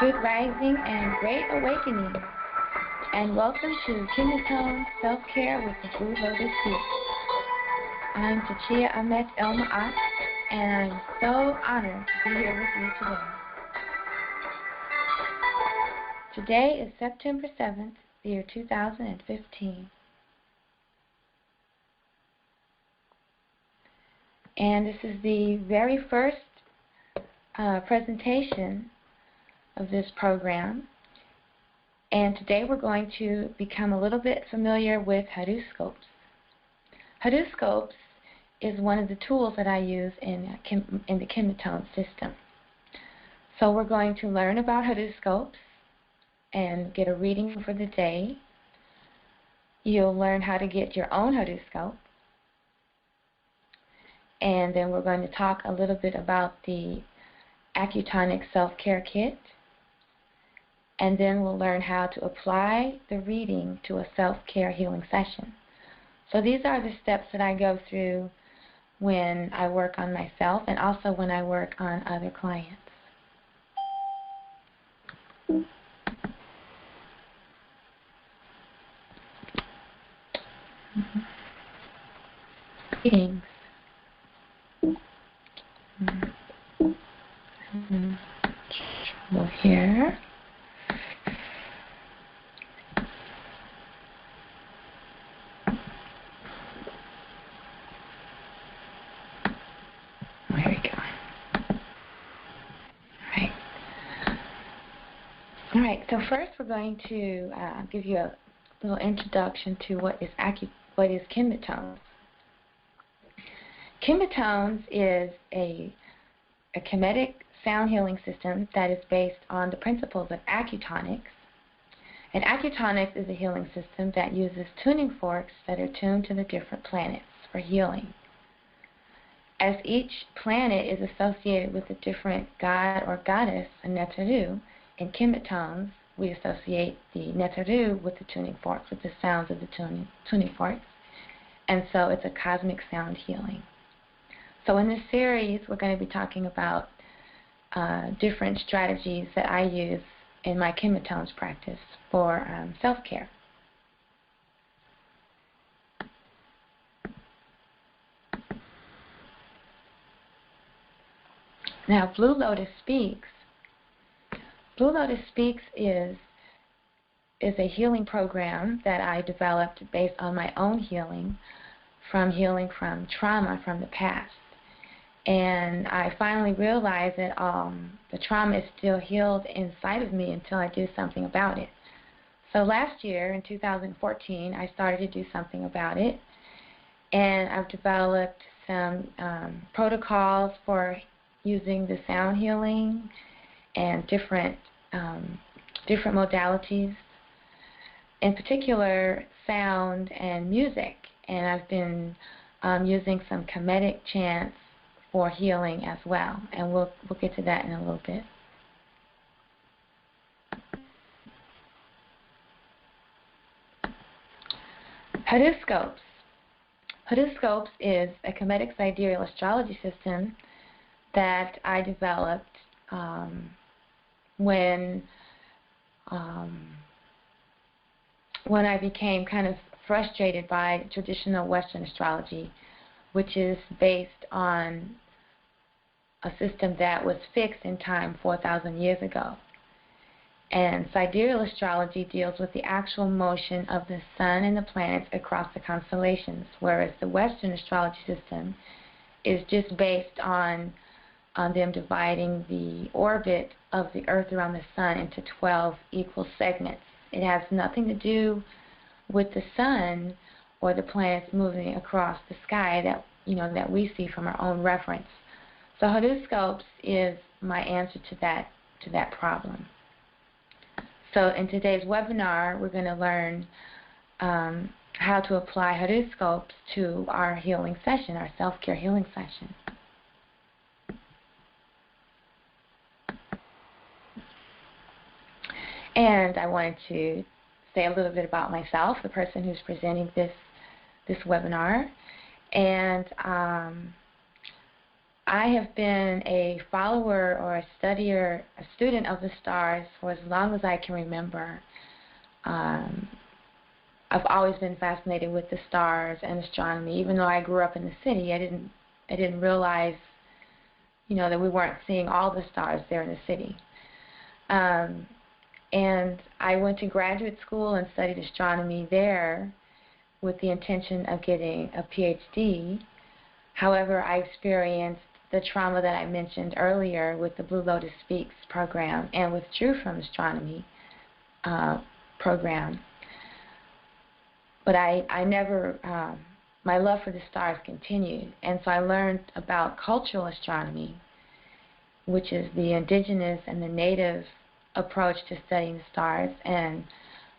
Good rising and great awakening. And welcome to KemeTones Self-Care with the Blue Lotus Speaks. I'm Tchiya Amet El Maat, and I'm so honored to be here with you today. Today is September 7th, the year 2015. And this is the very first presentation of this program. And today we're going to become a little bit familiar with Haduscopes. Haduscopes is one of the tools that I use in the KemeTones system. So we're going to learn about Haduscopes and get a reading for the day. You'll learn how to get your own Haduscope. And then we're going to talk a little bit about the Accutonic Self-Care Kit. And then we'll learn how to apply the reading to a self-care healing session. So these are the steps that I go through when I work on myself and also when I work on other clients. Greetings. Trouble here. There we go. All right, so first we're going to give you a little introduction to what is KemeTones. KemeTones is a kemetic sound healing system that is based on the principles of Accutonics. And Accutonics is a healing system that uses tuning forks that are tuned to the different planets for healing. As each planet is associated with a different god or goddess, a Neteru, in KemeTones we associate the Neteru with the tuning forks, with the sounds of the tuning forks. And so it's a cosmic sound healing. So in this series we're going to be talking about different strategies that I use in my KemeTones practice for self-care. Now, Blue Lotus Speaks. Blue Lotus Speaks is a healing program that I developed based on my own healing from trauma from the past. And I finally realized that the trauma is still healed inside of me until I do something about it. So last year, in 2014, I started to do something about it. And I've developed some protocols for using the sound healing and different modalities, in particular sound and music. And I've been using some kemetic chants for healing as well, and we'll get to that in a little bit. Haduscopes. Haduscopes is a kemetic sidereal astrology system that I developed when I became kind of frustrated by traditional Western astrology, which is based on a system that was fixed in time 4,000 years ago. And sidereal astrology deals with the actual motion of the sun and the planets across the constellations, whereas the Western astrology system is just based on them dividing the orbit of the Earth around the sun into 12 equal segments. It has nothing to do with the sun or the planets moving across the sky that we see from our own reference. So Haduscopes is my answer to that problem. So in today's webinar, we're going to learn how to apply Haduscopes to our healing session, our self-care healing session. And I wanted to say a little bit about myself, the person who's presenting this webinar. And I have been a follower or a studier, a student of the stars for as long as I can remember. I've always been fascinated with the stars and astronomy. Even though I grew up in the city, I didn't realize, that we weren't seeing all the stars there in the city. And I went to graduate school and studied astronomy there with the intention of getting a PhD. However, I experienced the trauma that I mentioned earlier with the Blue Lotus Speaks program and withdrew from astronomy program. But I never, my love for the stars continued. And so I learned about cultural astronomy, which is the indigenous and the native approach to studying the stars. And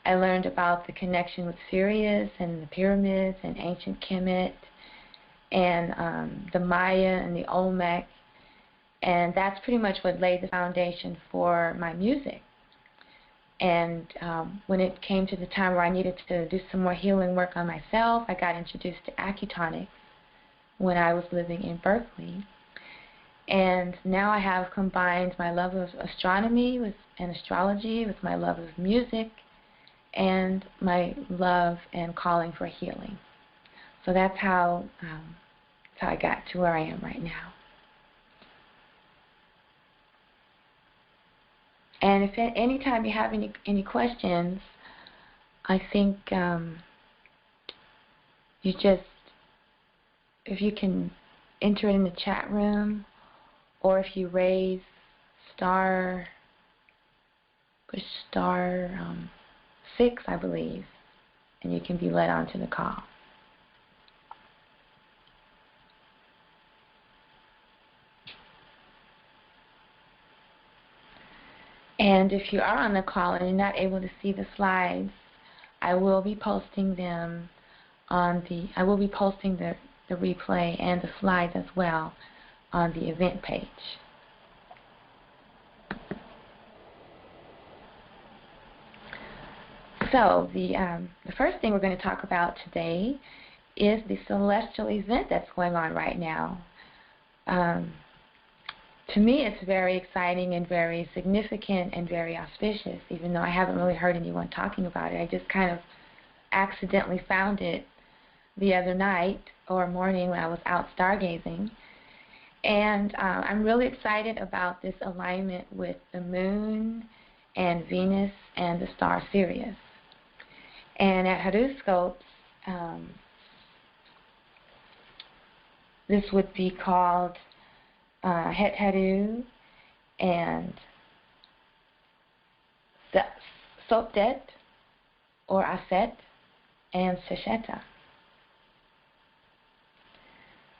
I learned about the connection with Sirius and the pyramids and ancient Kemet and the Maya and the Olmec. And that's pretty much what laid the foundation for my music. And when it came to the time where I needed to do some more healing work on myself, I got introduced to acutonics when I was living in Berkeley. And now I have combined my love of astronomy and astrology with my love of music and my love and calling for healing. So that's how I got to where I am right now. And if at any time you have any questions, I think if you can enter it in the chat room, or if you push star 6, I believe, and you can be led on to the call. And if you are on the call and you're not able to see the slides, I will be posting them I will be posting the replay and the slides as well on the event page. So the first thing we're going to talk about today is the celestial event that's going on right now. To me, it's very exciting and very significant and very auspicious, even though I haven't really heard anyone talking about it. I just kind of accidentally found it the other night or morning when I was out stargazing. And I'm really excited about this alignment with the moon and Venus and the star Sirius. And at horoscopes, this would be called Het Haru and Sopdet or Aset and Sesheta.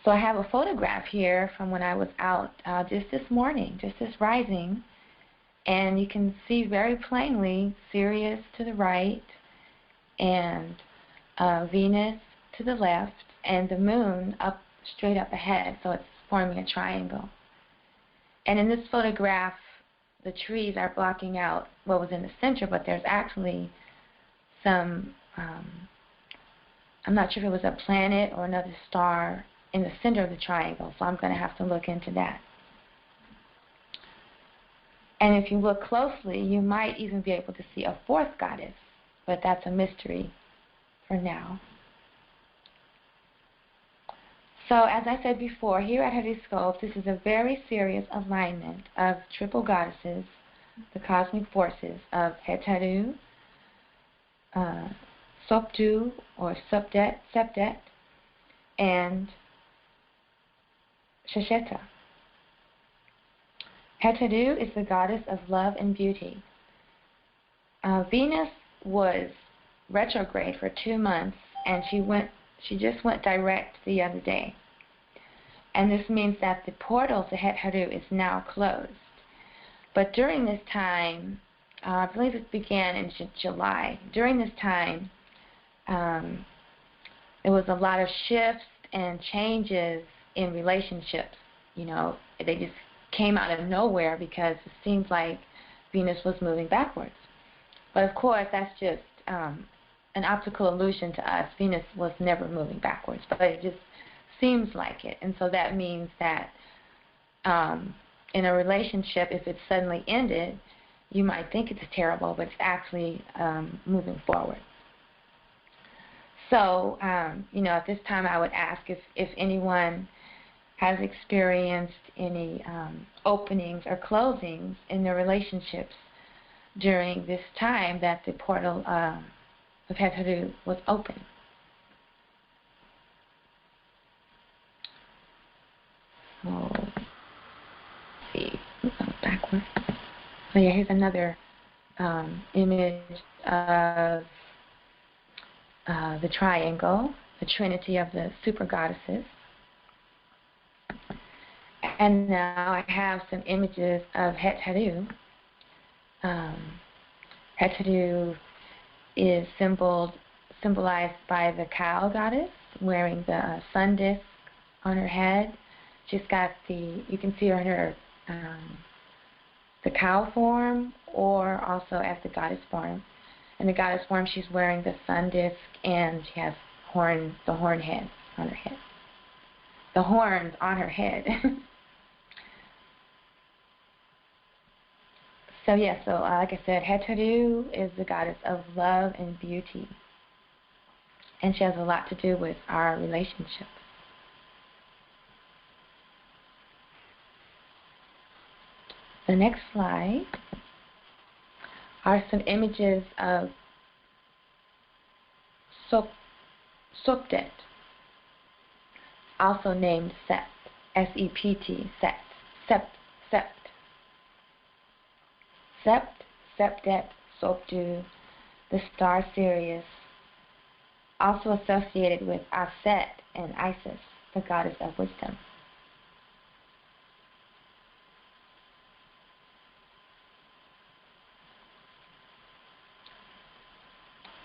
So I have a photograph here from when I was out just this morning, just this rising, and you can see very plainly Sirius to the right and Venus to the left and the moon straight up ahead, so it's forming a triangle. And in this photograph, the trees are blocking out what was in the center, but there's actually some, I'm not sure if it was a planet or another star in the center of the triangle, so I'm going to have to look into that. And if you look closely, you might even be able to see a fourth goddess, but that's a mystery for now. So as I said before, here at Horoscope, this is a very serious alignment of triple goddesses, the cosmic forces of Het Haru, Sopdu or Sepdet, and Shesheta. Het Haru is the goddess of love and beauty. Venus was retrograde for 2 months, and she just went direct the other day. And this means that the portal to Het Haru is now closed. But during this time, I believe it began in July, during this time, there was a lot of shifts and changes in relationships. They just came out of nowhere because it seems like Venus was moving backwards. But of course, that's just an optical illusion to us. Venus was never moving backwards, but it just seems like it. And so that means that in a relationship, if it's suddenly ended, you might think it's terrible, but it's actually moving forward. So, at this time I would ask if anyone has experienced any openings or closings in their relationships during this time that the portal of Hetharu was open. So, let's see, backwards. So yeah, here's another image of the triangle, the trinity of the super goddesses. And now I have some images of Hetharu. Hetharu is symbolized by the cow goddess wearing the sun disk on her head. She's got you can see her the cow form, or also as the goddess form. In the goddess form, she's wearing the sun disk, and she has the horn head on her head. The horns on her head. So like I said, Hetharu is the goddess of love and beauty, and she has a lot to do with our relationships. The next slide are some images of Sopdet, also named Sept, S-E-P-T, Sept. Sept, Septet, Sopdu, the star Sirius, also associated with Aset and Isis, the goddess of wisdom.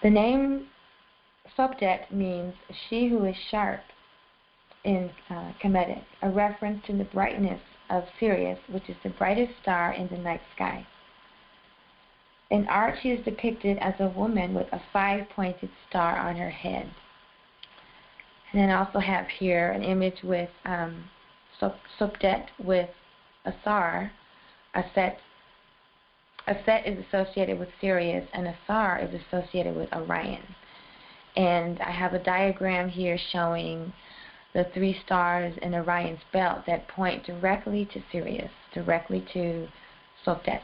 The name Sopdet means she who is sharp in Kemetic, a reference to the brightness of Sirius, which is the brightest star in the night sky. In art, she is depicted as a woman with a 5-pointed star on her head. And then I also have here an image with Sopdet with Asar. Aset is associated with Sirius, and Asar is associated with Orion. And I have a diagram here showing the 3 stars in Orion's belt that point directly to Sirius, directly to Sopdet.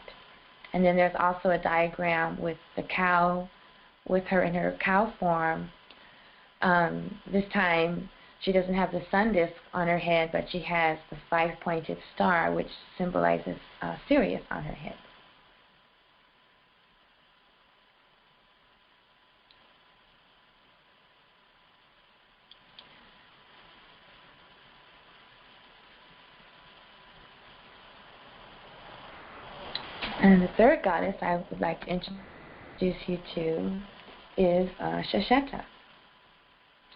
And then there's also a diagram with the cow, with her in her cow form. This time she doesn't have the sun disk on her head, but she has the 5-pointed star, which symbolizes Sirius on her head. And the third goddess I would like to introduce you to is Shasheta.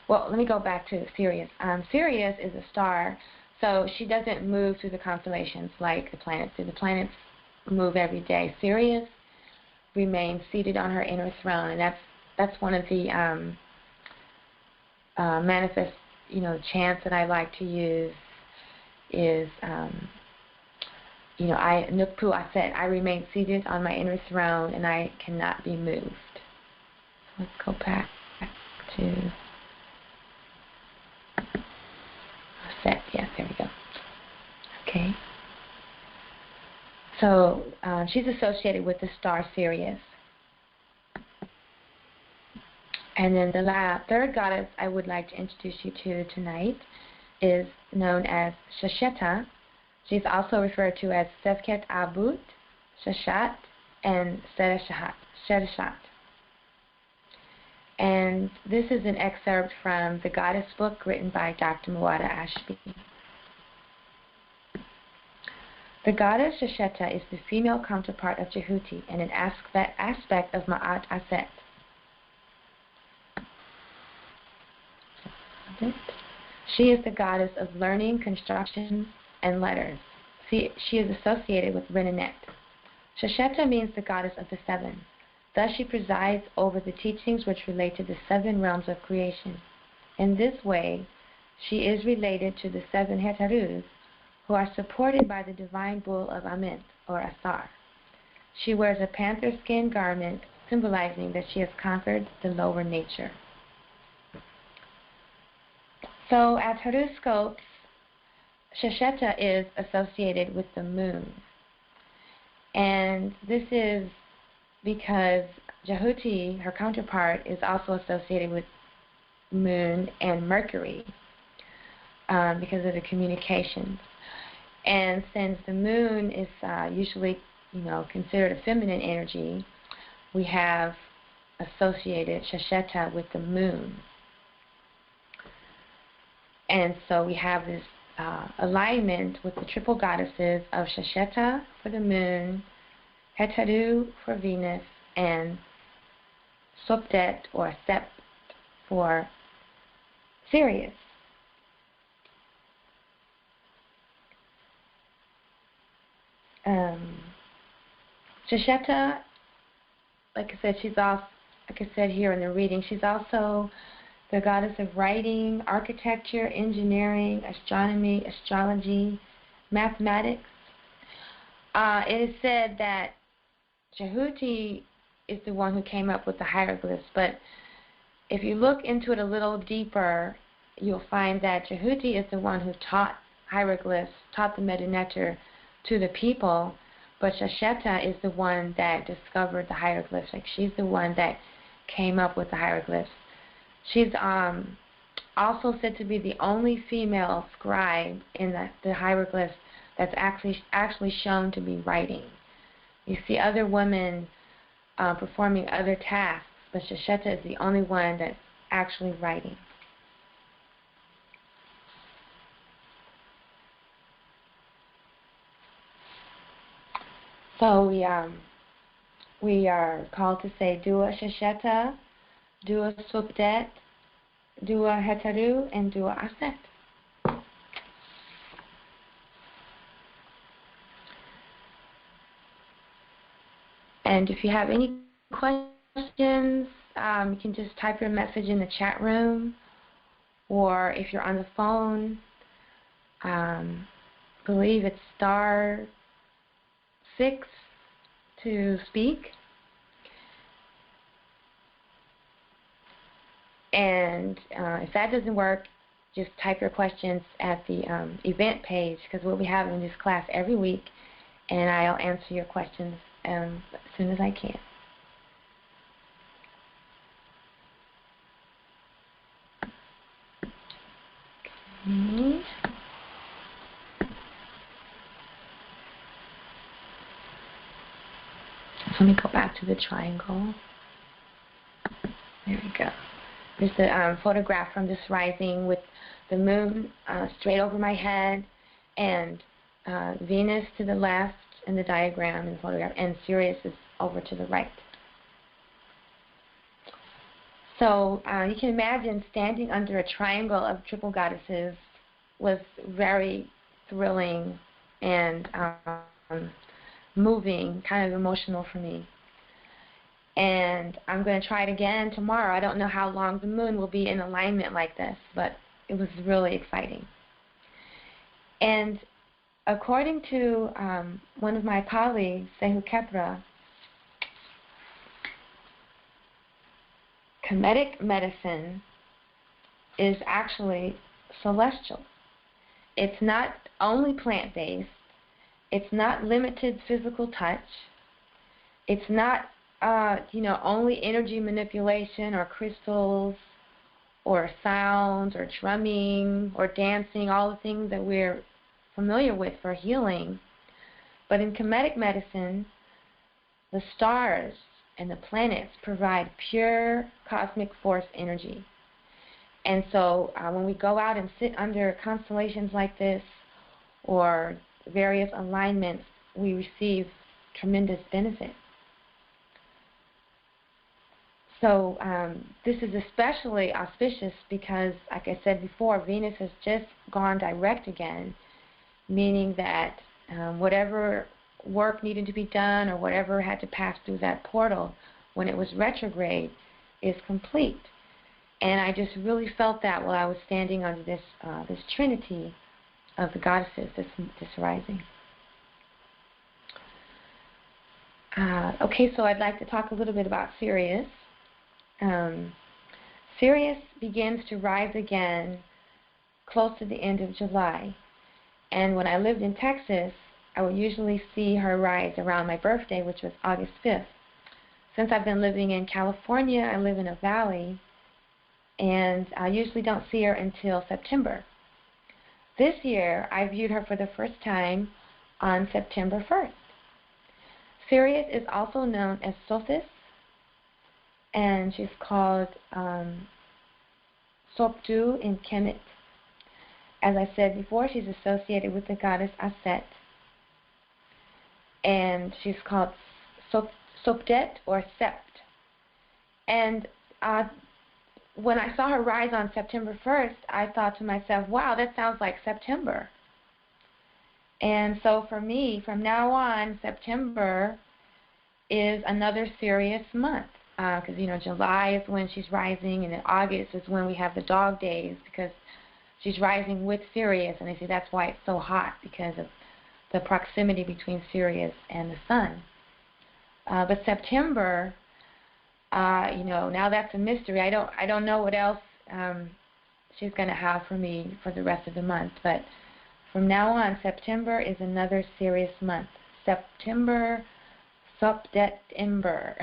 Well, let me go back to Sirius. Sirius is a star, so she doesn't move through the constellations like the planets do. The planets move every day. Sirius remains seated on her inner throne, and that's one of the manifest, chants that I like to use is. Nukpu Aset, I remain seated on my inner throne and I cannot be moved. Let's go back to Aset. Yes, there we go. Okay. So she's associated with the star Sirius. And then the third goddess I would like to introduce you to tonight is known as Shasheta. She's also referred to as Sefket Abut, Shashat, and Sedeshat. And this is an excerpt from the Goddess book written by Dr. Muwada Ashby. The goddess Shasheta is the female counterpart of Jehuti and an aspect of Ma'at Aset. She is the goddess of learning, construction, and letters. She is associated with Renenet. Shasheta means the goddess of the 7. Thus she presides over the teachings which relate to the 7 realms of creation. In this way, she is related to the 7 Hetharus, who are supported by the divine bull of Amet, or Asar. She wears a panther skin garment, symbolizing that she has conquered the lower nature. So as horoscopes, Shesheta is associated with the moon. And this is because Jehuti, her counterpart, is also associated with moon and Mercury because of the communications. And since the moon is usually, considered a feminine energy, we have associated Shesheta with the moon. And so we have this alignment with the triple goddesses of Shesheta for the moon, Heteru for Venus, and Sopdet or Sept for Sirius. Shesheta, like I said, like I said here in the reading, she's also the goddess of writing, architecture, engineering, astronomy, astrology, mathematics. It is said that Jehuti is the one who came up with the hieroglyphs, but if you look into it a little deeper, you'll find that Jehuti is the one who taught hieroglyphs, taught the Medinetter to the people, but Shesheta is the one that discovered the hieroglyphs. Like, she's the one that came up with the hieroglyphs. She's also said to be the only female scribe in the hieroglyphs that's actually shown to be writing. You see other women performing other tasks, but Shesheta is the only one that's actually writing. So we are called to say Dua Shesheta, Dua Sopdet, Dua Heteru, and Dua Aset. And if you have any questions, you can just type your message in the chat room, or if you're on the phone, I believe it's *6 to speak. And if that doesn't work, just type your questions at the event page, because we'll be having this class every week, and I'll answer your questions as soon as I can. Okay. So let me go back to the triangle. There we go. There's the photograph from this rising with the moon straight over my head, and Venus to the left in the diagram and photograph, and Sirius is over to the right. So you can imagine standing under a triangle of triple goddesses was very thrilling and moving, kind of emotional for me. And I'm going to try it again tomorrow. I don't know how long the moon will be in alignment like this, but it was really exciting. And according to one of my colleagues, Sehu Kepra, Kemetic medicine is actually celestial. It's not only plant-based. It's not limited physical touch. It's not only energy manipulation or crystals or sounds or drumming or dancing, all the things that we're familiar with for healing. But in Kemetic medicine, the stars and the planets provide pure cosmic force energy. And so when we go out and sit under constellations like this or various alignments, we receive tremendous benefit. So this is especially auspicious because, like I said before, Venus has just gone direct again, meaning that whatever work needed to be done or whatever had to pass through that portal when it was retrograde is complete. And I just really felt that while I was standing under this trinity of the goddesses this rising. Okay, so I'd like to talk a little bit about Sirius. Sirius begins to rise again close to the end of July. And when I lived in Texas, I would usually see her rise around my birthday, which was August 5th. Since I've been living in California, I live in a valley, and I usually don't see her until September. This year, I viewed her for the first time on September 1st. Sirius is also known as Sothis, and she's called Sopdu in Kemet. As I said before, she's associated with the goddess Aset, and she's called Sopdet or Sept. And when I saw her rise on September 1st, I thought to myself, wow, that sounds like September. And so for me, from now on, September is another Sirius month. Because, July is when she's rising, and in August is when we have the dog days, because she's rising with Sirius. And they say that's why it's so hot, because of the proximity between Sirius and the sun. But September, now that's a mystery. I don't know what else she's going to have for me for the rest of the month. But from now on, September is another Sirius month. September, September.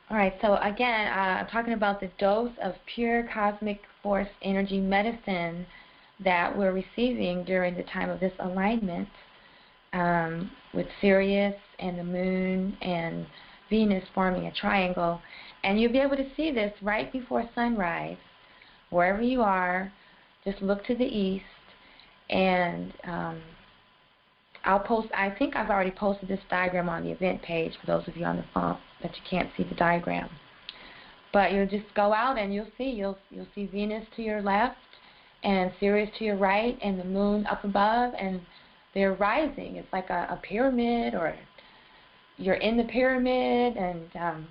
All right, so again, I'm talking about the dose of pure cosmic force energy medicine that we're receiving during the time of this alignment with Sirius and the moon and Venus forming a triangle. And you'll be able to see this right before sunrise. Wherever you are, just look to the east, and I think I've already posted this diagram on the event page for those of you on the phone that you can't see the diagram. But you'll just go out and you'll see Venus to your left and Sirius to your right and the moon up above, and they're rising. It's like a pyramid, or you're in the pyramid, and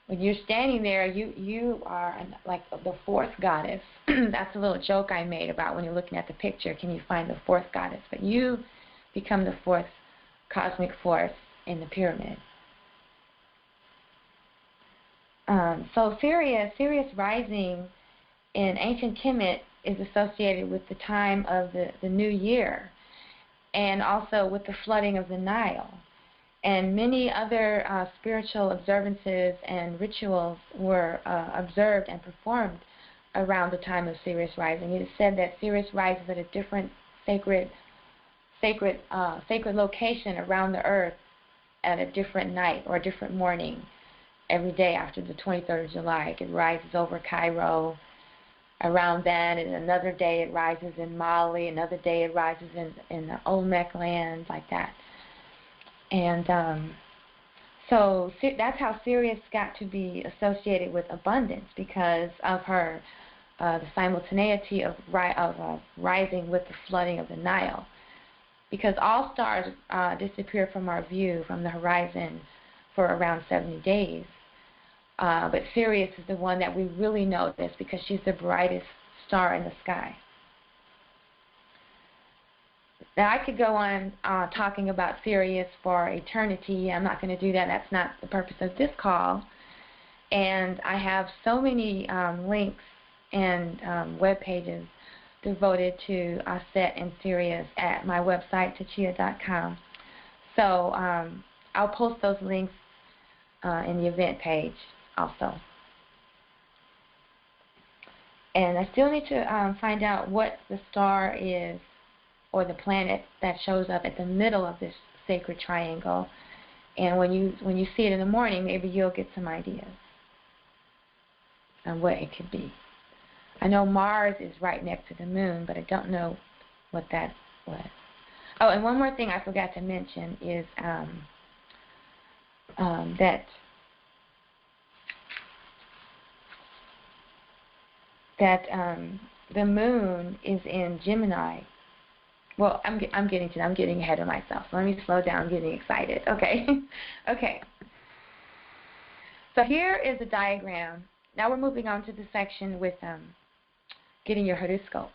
when you're standing there, you are like the fourth goddess. That's a little joke I made about when you're looking at the picture, can you find the fourth goddess? But you become the fourth cosmic force in the pyramid. So Sirius rising in ancient Kemet is associated with the time of the new year, and also with the flooding of the Nile. And many other spiritual observances and rituals were observed and performed around the time of Sirius rising. It is said that Sirius rises at a different sacred location around the earth at a different night or a different morning every day after the 23rd of July. It rises over Cairo around then, and another day it rises in Mali, another day it rises in the Olmec land, like that. And so that's how Sirius got to be associated with abundance, because of her the simultaneity of rising with the flooding of the Nile. Because all stars disappear from our view, from the horizon, for around 70 days. But Sirius is the one that we really notice, because she's the brightest star in the sky. Now, I could go on talking about Sirius for eternity. I'm not going to do that. That's not the purpose of this call. And I have so many links and web pages devoted to Aset and Sirius at my website, Tchiya.com. So I'll post those links in the event page also. And I still need to find out what the star is, or the planet that shows up at the middle of this sacred triangle. And when you see it in the morning, maybe you'll get some ideas on what it could be. I know Mars is right next to the moon, but I don't know what that was. Oh, and one more thing I forgot to mention is that the moon is in Gemini. Well, I'm getting ahead of myself. Let me slow down. I'm getting excited. Okay. Okay. So here is the diagram. Now we're moving on to the section with getting your horoscopes.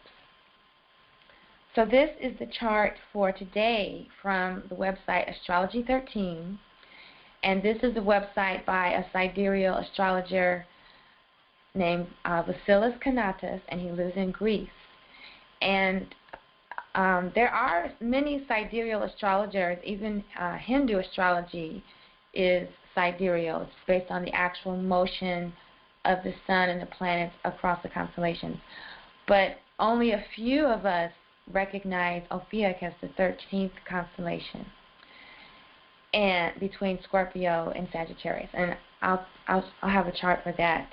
So this is the chart for today from the website Astrology 13. And this is a website by a sidereal astrologer named FIRST KemeTones, and he lives in Greece. And there are many sidereal astrologers. Even Hindu astrology is sidereal. It's based on the actual motion of the sun and the planets across the constellations. But only a few of us recognize Ophiuchus as the 13th constellation, and between Scorpio and Sagittarius. And I'll have a chart for that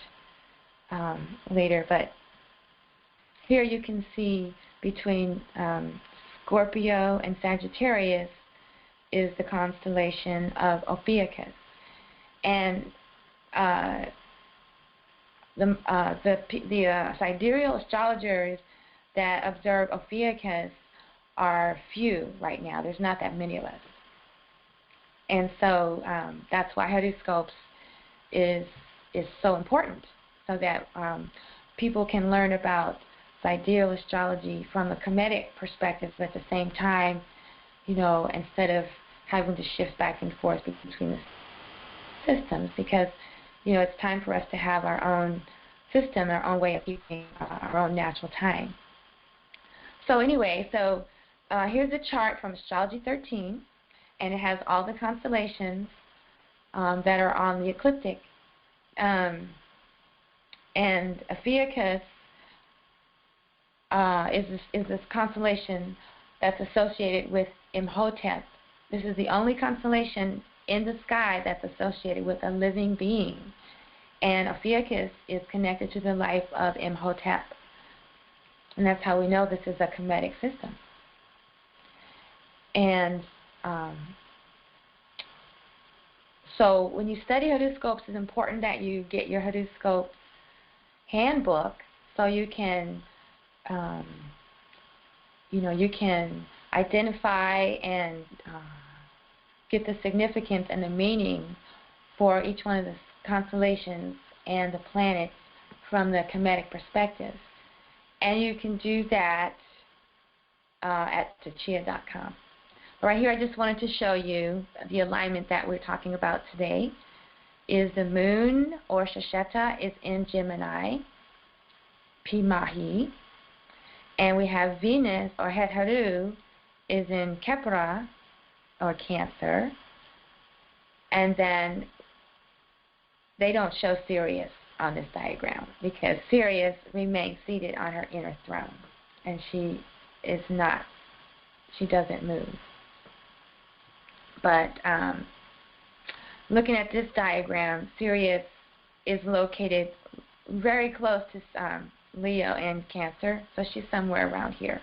later. But here you can see between Scorpio and Sagittarius is the constellation of Ophiuchus. And the sidereal astrologers that observe Ophiuchus are few right now. There's not that many of us. And so that's why horoscopes is so important, so that people can learn about sidereal astrology from a Kemetic perspective, but at the same time, you know, instead of having to shift back and forth between the systems, because, you know, it's time for us to have our own system, our own way of keeping our own natural time. So anyway, so here's a chart from Astrology 13, and it has all the constellations that are on the ecliptic. And Ophiuchus is this constellation that's associated with Imhotep. This is the only constellation in the sky that's associated with a living being. And Ophiuchus is connected to the life of Imhotep. And that's how we know this is a Kemetic system. And so when you study horoscopes, it's important that you get your horoscope handbook, so you can, you can identify and get the significance and the meaning for each one of the constellations and the planets from the Kemetic perspective. And you can do that at Tchiya.com. Right here, I just wanted to show you the alignment that we're talking about today. Is the moon, or Shasheta, is in Gemini, Pimahi. And we have Venus, or Het Haru, is in Kepra, or Cancer. And then they don't show Sirius on this diagram, because Sirius remains seated on her inner throne, and she doesn't move. But looking at this diagram, Sirius is located very close to Leo and Cancer, so she's somewhere around here.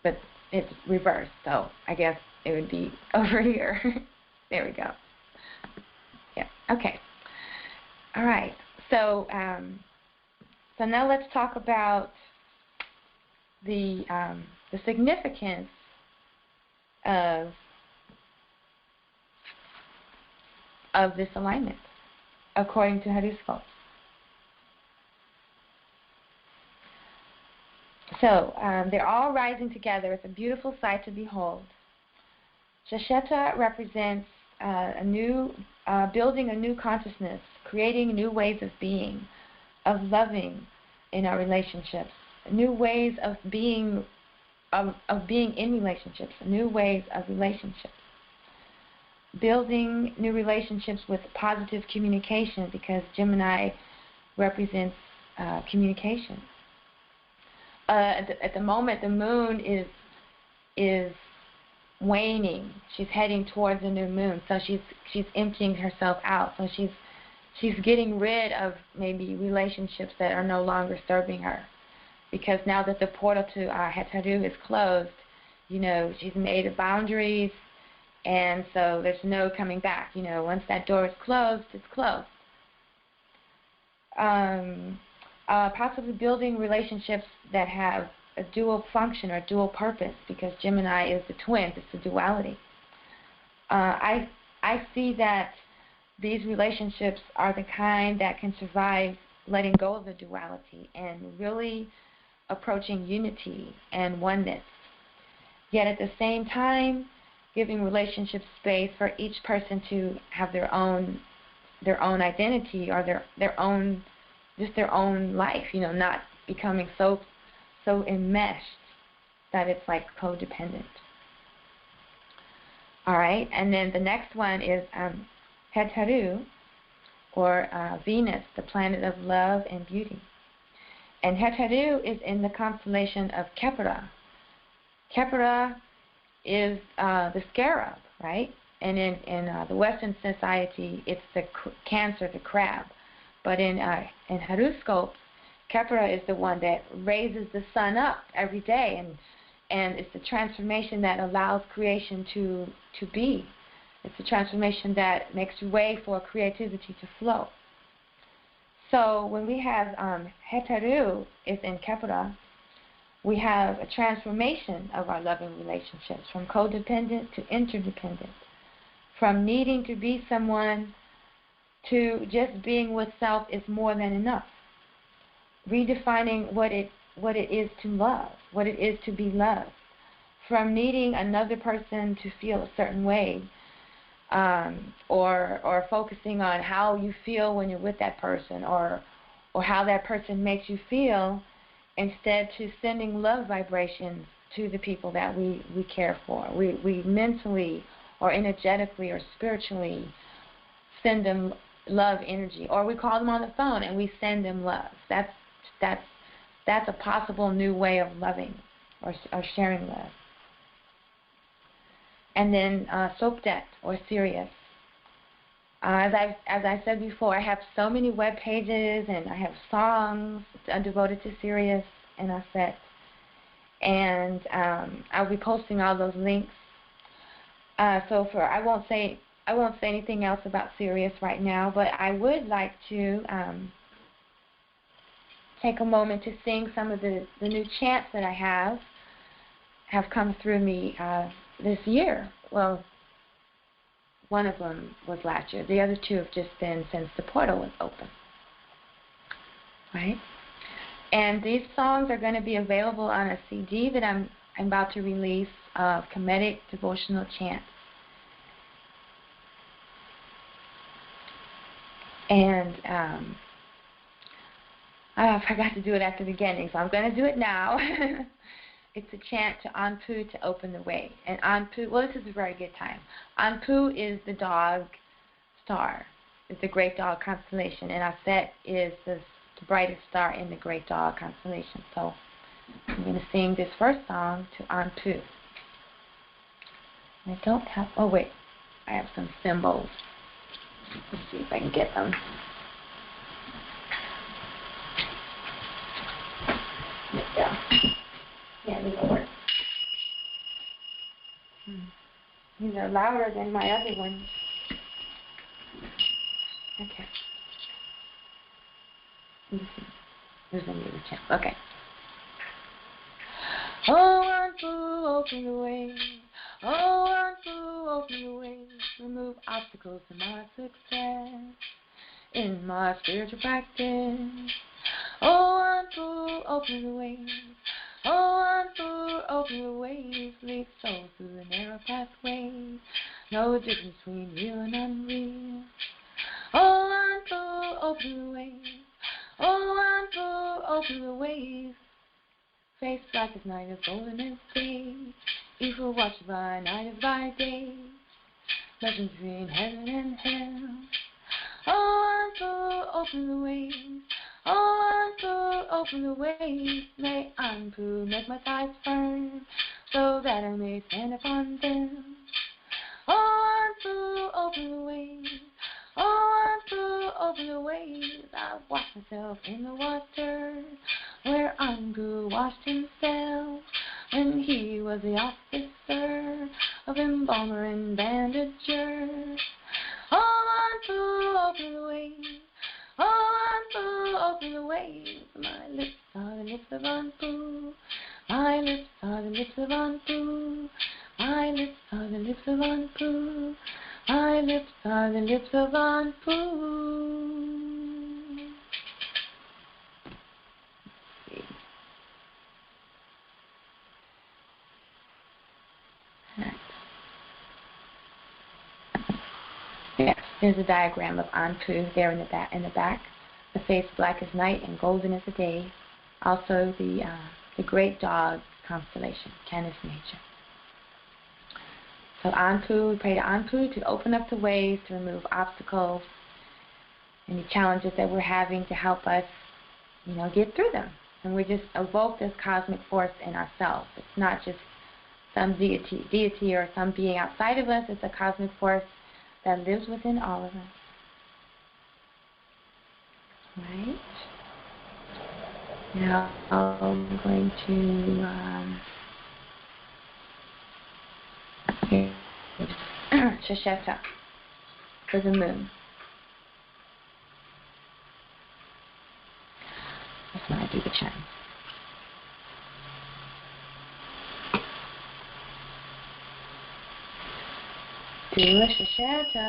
But it's reversed, so I guess it would be over here. There we go. Yeah. Okay. All right. So so now let's talk about the significance of this alignment according to horoscopes. So they're all rising together. It's a beautiful sight to behold. Shasheta represents building a new consciousness, creating new ways of being, of loving in our relationships, new ways of being in relationships, new ways of relationships. Building new relationships with positive communication, because Gemini represents communication. At the moment, the moon is waning. She's heading towards a new moon, so she's emptying herself out. So she's getting rid of maybe relationships that are no longer serving her, because now that the portal to Het Haru is closed, she's made boundaries, and so there's no coming back. Once that door is closed, it's closed. Possibly building relationships that have a dual function or dual purpose, because Gemini is the twins, it's the duality. I I see that these relationships are the kind that can survive letting go of the duality and really approaching unity and oneness. Yet at the same time, giving relationships space for each person to have their own identity or their own life, not becoming so enmeshed that it's like codependent. All right, and then the next one is Heteru, or Venus, the planet of love and beauty. And Heteru is in the constellation of Kepra. Kepra is the scarab, right? And in the Western society, it's the Cancer, the crab. But in horoscopes, Kepra is the one that raises the sun up every day, and it's the transformation that allows creation to be. It's the transformation that makes way for creativity to flow. So when we have Heteru is in Kepra, we have a transformation of our loving relationships from codependent to interdependent, from needing to be someone to just being with self is more than enough. Redefining what it is to love, what it is to be loved, from needing another person to feel a certain way, or focusing on how you feel when you're with that person, or how that person makes you feel, instead to sending love vibrations to the people that we care for. We mentally or energetically or spiritually send them love energy, or we call them on the phone and we send them love. That's a possible new way of loving or sharing love. And then Sopdet, or Sirius. As I said before, I have so many web pages and I have songs devoted to Sirius and Aset. And I'll be posting all those links. So I won't say anything else about Sirius right now, but I would like to take a moment to sing some of the new chants that I have come through me this year. Well, one of them was last year. The other two have just been since the portal was open. Right? And these songs are going to be available on a CD that I'm about to release of Kemetic devotional chants. And I forgot to do it at the beginning, so I'm going to do it now. It's a chant to Anpu to open the way. And Anpu, well, this is a very good time. Anpu is the dog star, is the great dog constellation, and Aset is the brightest star in the great dog constellation. So I'm going to sing this first song to Anpu. I don't have, oh wait, I have some symbols. Let's see if I can get them. There we go. Yeah, these will work. These are louder than my other ones. Okay. There's a new chant. Okay. Oh, Anpu, open the way. Oh, Anpu, open the way. Remove obstacles to my success in my spiritual practice. Oh, Anpu, open the way. Oh, Anpu, open the ways. Lead souls through the narrow pathways. No difference between real and unreal. Oh, Anpu, open the ways. Oh, Anpu, open the ways. Face black as night is golden as day. Evil watched by night as by day. Legends between heaven and hell. Oh, Anpu, open the ways. Oh, Anpu, open the ways. May Anpu make my thighs firm, so that I may stand upon them. Oh, Anpu, open the ways. Oh, Anpu, open the ways. I wash myself in the water where Anpu washed himself when he was the officer of embalmer and bandager. Oh, Anpu, open the ways. Oh, Anpu, open the ways. My lips are the lips of Anpu. My lips are the lips of Anpu. My lips are the lips of Anpu. My My lips are the lips of Anpu. Yes, there's a diagram of Anpu there in the back. The face black as night and golden as the day. Also the great dog constellation, Canis Major. So Anpu, we pray to Anpu to open up the ways, to remove obstacles, any challenges that we're having, to help us, get through them. And we just evoke this cosmic force in ourselves. It's not just some deity or some being outside of us. It's a cosmic force that lives within all of us. Right? Now I'm going to Shasheta for the moon. That's when I do the chant. Do a Shasheta,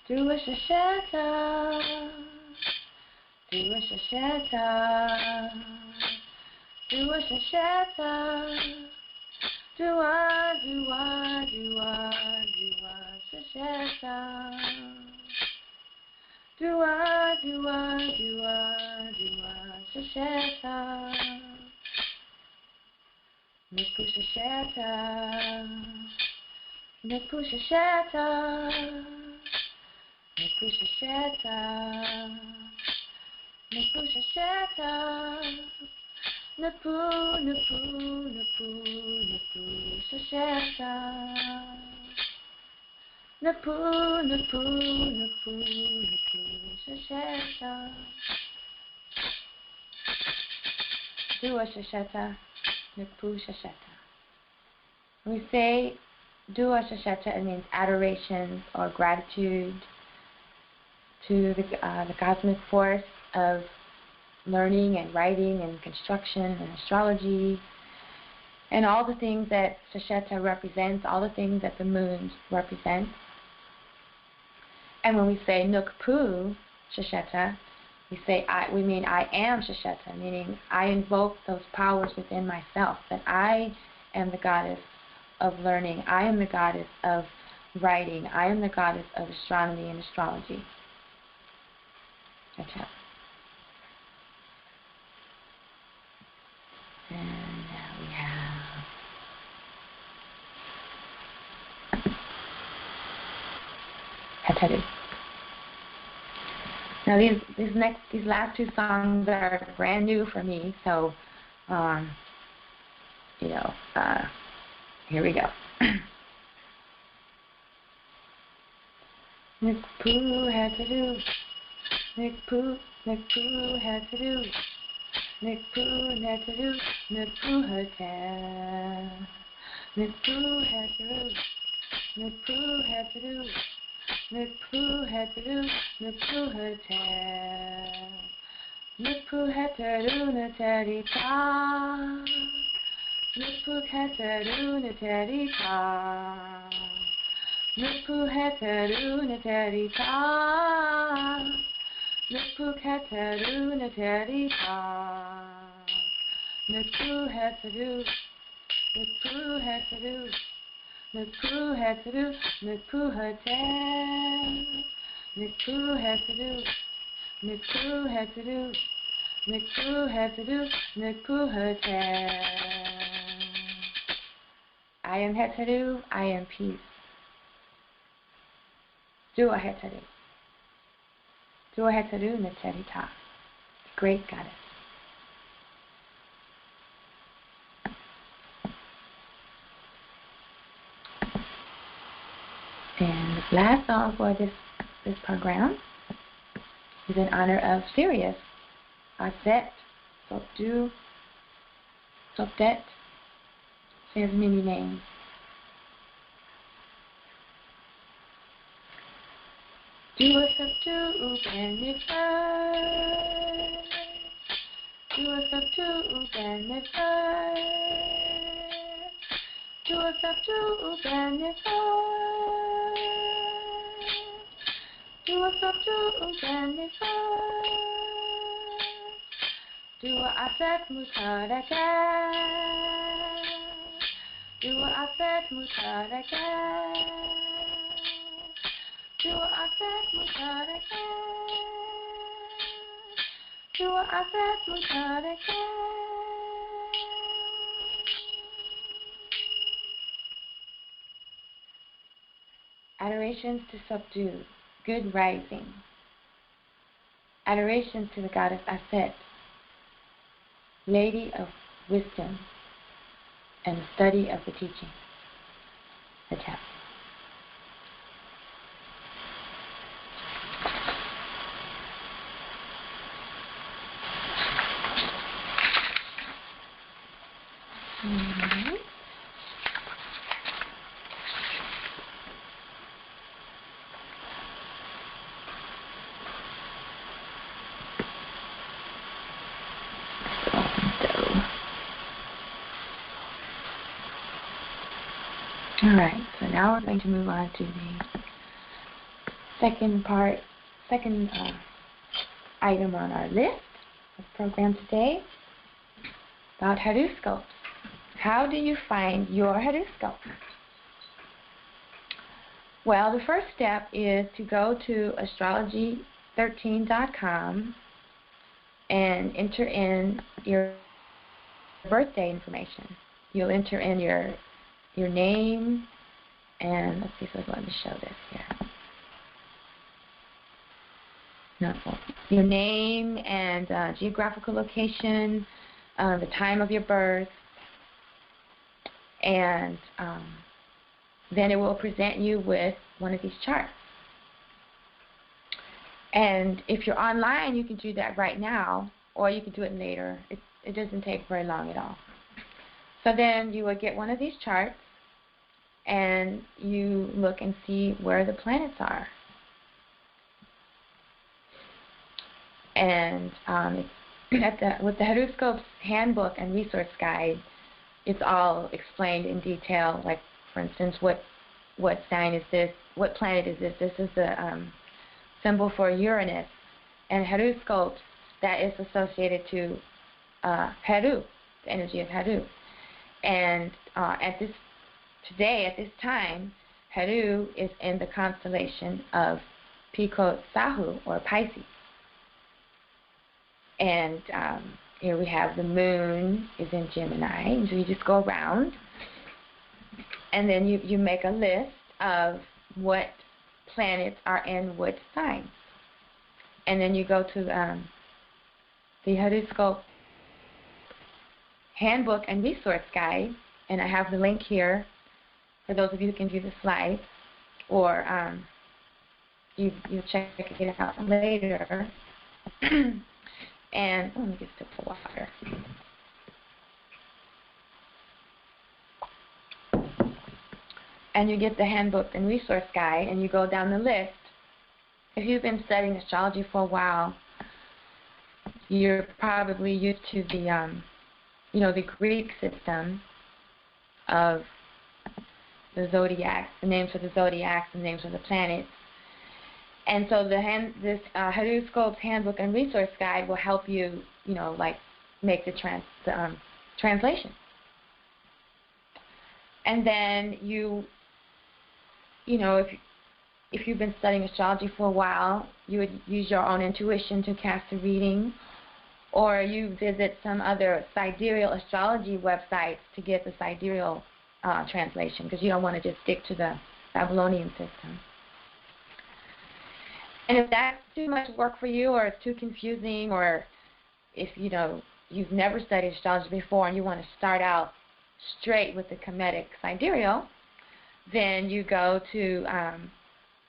do a Shasheta, do a Shasheta, do a Shasheta, do a Shasheta, do a Shasheta, Nipu Shasheta, Nipu Shasheta, Nipu Shasheta, Nipu Shasheta, Nipu, Nipu, Nipu, Nipu Shasheta, Nipu, Nipu, Nipu, Nipu Shasheta, do a Shasheta, Nipu Shasheta. When we say do a Shasheta, it means adoration or gratitude to the cosmic force of learning and writing and construction and astrology and all the things that Shasheta represents, all the things that the moon represents. And when we say Nukpu Shasheta, we mean I am Shasheta, meaning I invoke those powers within myself, that I am the goddess of learning, I am the goddess of writing, I am the goddess of astronomy and astrology. Shasheta. And now we have Heteru. Now these last two songs are brand new for me, so here we go. Nikpu Heteru, Nikpu Heteru, Nikpu Heteru, Nikpu Heteru, Nikpu Heteru, Nikpu Heteru, Nikpu Heteru, Nikpu Heteru, Nikpu Heteru Naterita, Nikpu Heteru Naterita, Nikpu Heteru Naterita, Nikpu Heteru Naterita, Nikpu Heteru, Nikpu Heteru, Nikpu Heteru, Nikpu Heteru, Nikpu Heteru, Nikpu Heteru, Nikpu Heteru, Nikpu Heteru. I am Heteru, I am peace. Dua Heteru. Dua Heteru Naterita, great goddess. And the last song for this program is in honor of Sirius, Aset, Sopdu, Sopdet. She has many names. Dua Sabtu Benefit, Dua Sabtu Benefit, Dua Sabtu Benefit, Dua aset mutaraka, dua aset mutaraka, dua aset mutaraka, dua aset mutaraka. Adorations to subdue, good rising. Adorations to the goddess Aset, Lady of Wisdom and the study of the teaching. The tap. Alright, so now we're going to move on to the second item on our list of program today, about horoscopes. How do you find your horoscope? Well, the first step is to go to astrology13.com and enter in your birthday information. You'll enter in your name, and let's see if it'll let me show this here. No, your name and geographical location, the time of your birth, and then it will present you with one of these charts. And if you're online, you can do that right now, or you can do it later. It doesn't take very long at all. So then you will get one of these charts, and you look and see where the planets are. And with the horoscopes handbook and resource guide, it's all explained in detail. Like, for instance, what sign is this? What planet is this? This is the symbol for Uranus. And horoscopes, that is associated to Heru, the energy of Heru. And at this time, Heru is in the constellation of Pico Sahu, or Pisces. And here we have the moon is in Gemini, and so you just go around, and then you make a list of what planets are in which signs. And then you go to the horoscope handbook and resource guide, and I have the link here for those of you who can view the slides, or you check it out later. And let me get a sip of water. And you get the handbook and resource guide, and you go down the list. If you've been studying astrology for a while, you're probably used to the the Greek system of the zodiacs, the names of the zodiacs, the names of the planets. And so this horoscopes handbook and resource guide will help you, make the translation. And then if you've been studying astrology for a while, you would use your own intuition to cast a reading, or you visit some other sidereal astrology websites to get the sidereal translation, because you don't want to just stick to the Babylonian system. And if that's too much work for you, or it's too confusing, or if you've never studied astrology before and you want to start out straight with the Kemetic sidereal, then you go to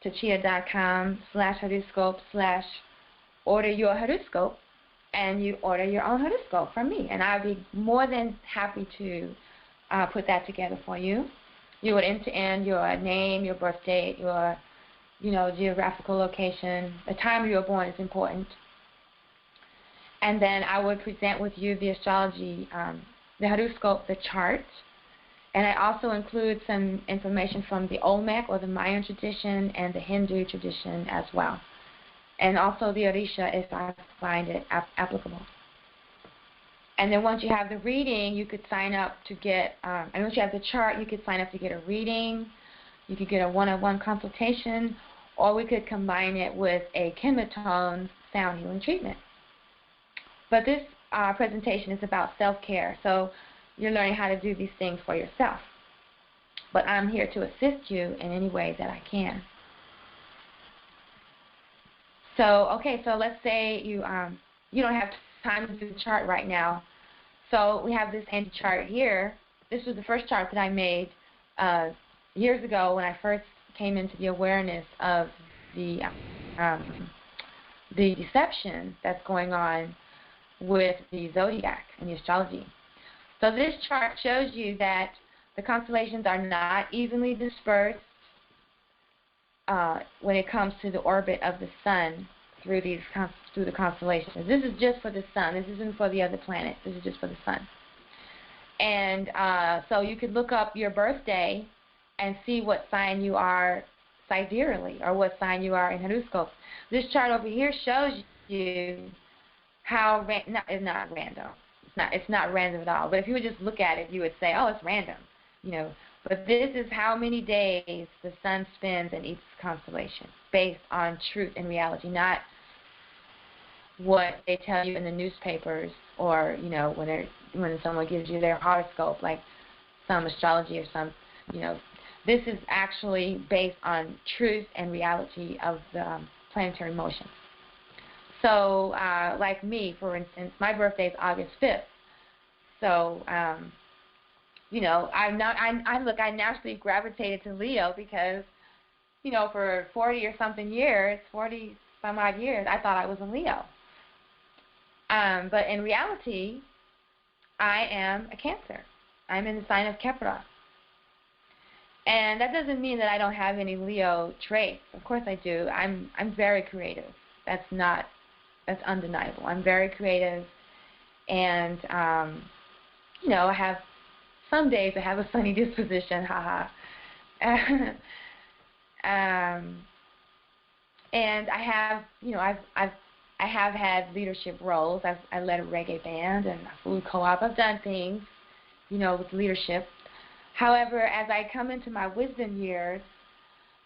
Tchiya.com/horoscope/order your horoscope, and you order your own horoscope from me, and I'll be more than happy to put that together for you. You would enter in your name, your birth date, your geographical location. The time you were born is important. And then I would present with you the astrology, the horoscope, the chart. And I also include some information from the Olmec, or the Mayan tradition, and the Hindu tradition as well. and also the Orisha if I find it applicable. And then once you have the reading, you could sign up to get, and once you have the chart, you could sign up to get a reading, you could get a one-on-one consultation, or we could combine it with a KemeTones sound healing treatment. But this presentation is about self-care, so you're learning how to do these things for yourself. But I'm here to assist you in any way that I can. So, okay, so let's say you don't have time to do the chart right now. So we have this handy chart here. This was the first chart that I made years ago when I first came into the awareness of the deception that's going on with the zodiac and the astrology. So this chart shows you that the constellations are not evenly dispersed when it comes to the orbit of the sun through the constellations. This is just for the sun. This isn't for the other planets. This is just for the sun. And so you could look up your birthday and see what sign you are sidereally, or what sign you are in horoscopes. This chart over here shows you how it's not random. It's not random at all. But if you would just look at it, you would say, oh, it's random, you know. But this is how many days the sun spends in each constellation, based on truth and reality, not what they tell you in the newspapers, or you know, when someone gives you their horoscope, like some astrology or some, you know. This is actually based on truth and reality of the planetary motion. So, like me, for instance, my birthday is August 5th. So, you know, I naturally gravitated to Leo because, you know, for 40 or something years, 40 some odd years, I thought I was a Leo. But in reality, I am a Cancer. I'm in the sign of Kepra. And that doesn't mean that I don't have any Leo traits. Of course I do. I'm very creative. That's undeniable. I'm very creative, and you know, I have some days I have a sunny disposition, haha. And I have, you know, I have had leadership roles. I led a reggae band and a food co-op. I've done things, you know, with leadership. However, as I come into my wisdom years,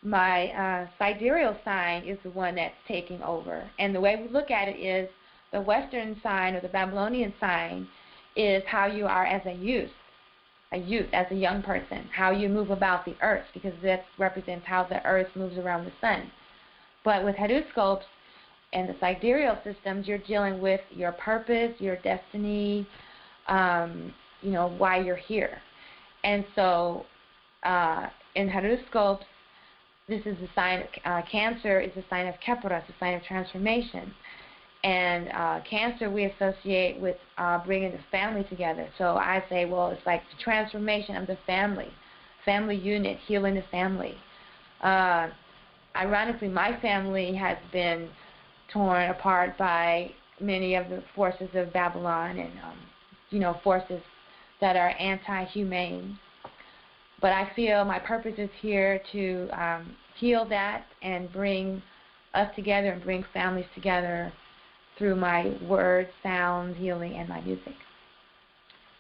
my sidereal sign is the one that's taking over. And the way we look at it is the Western sign, or the Babylonian sign, is how you are as a youth, as a young person, how you move about the earth, because that represents how the earth moves around the sun. But with horoscopes and the sidereal systems, you're dealing with your purpose, your destiny, you know, why you're here. And so in horoscopes, this is the sign, Cancer is the sign of Kepra, it's the sign of transformation. And Cancer we associate with bringing the family together. So I say, well, it's like the transformation of the family unit, healing the family. Ironically, my family has been torn apart by many of the forces of Babylon and, you know, forces that are anti-humane. But I feel my purpose is here to heal that and bring us together and bring families together through my words, sound, healing, and my music.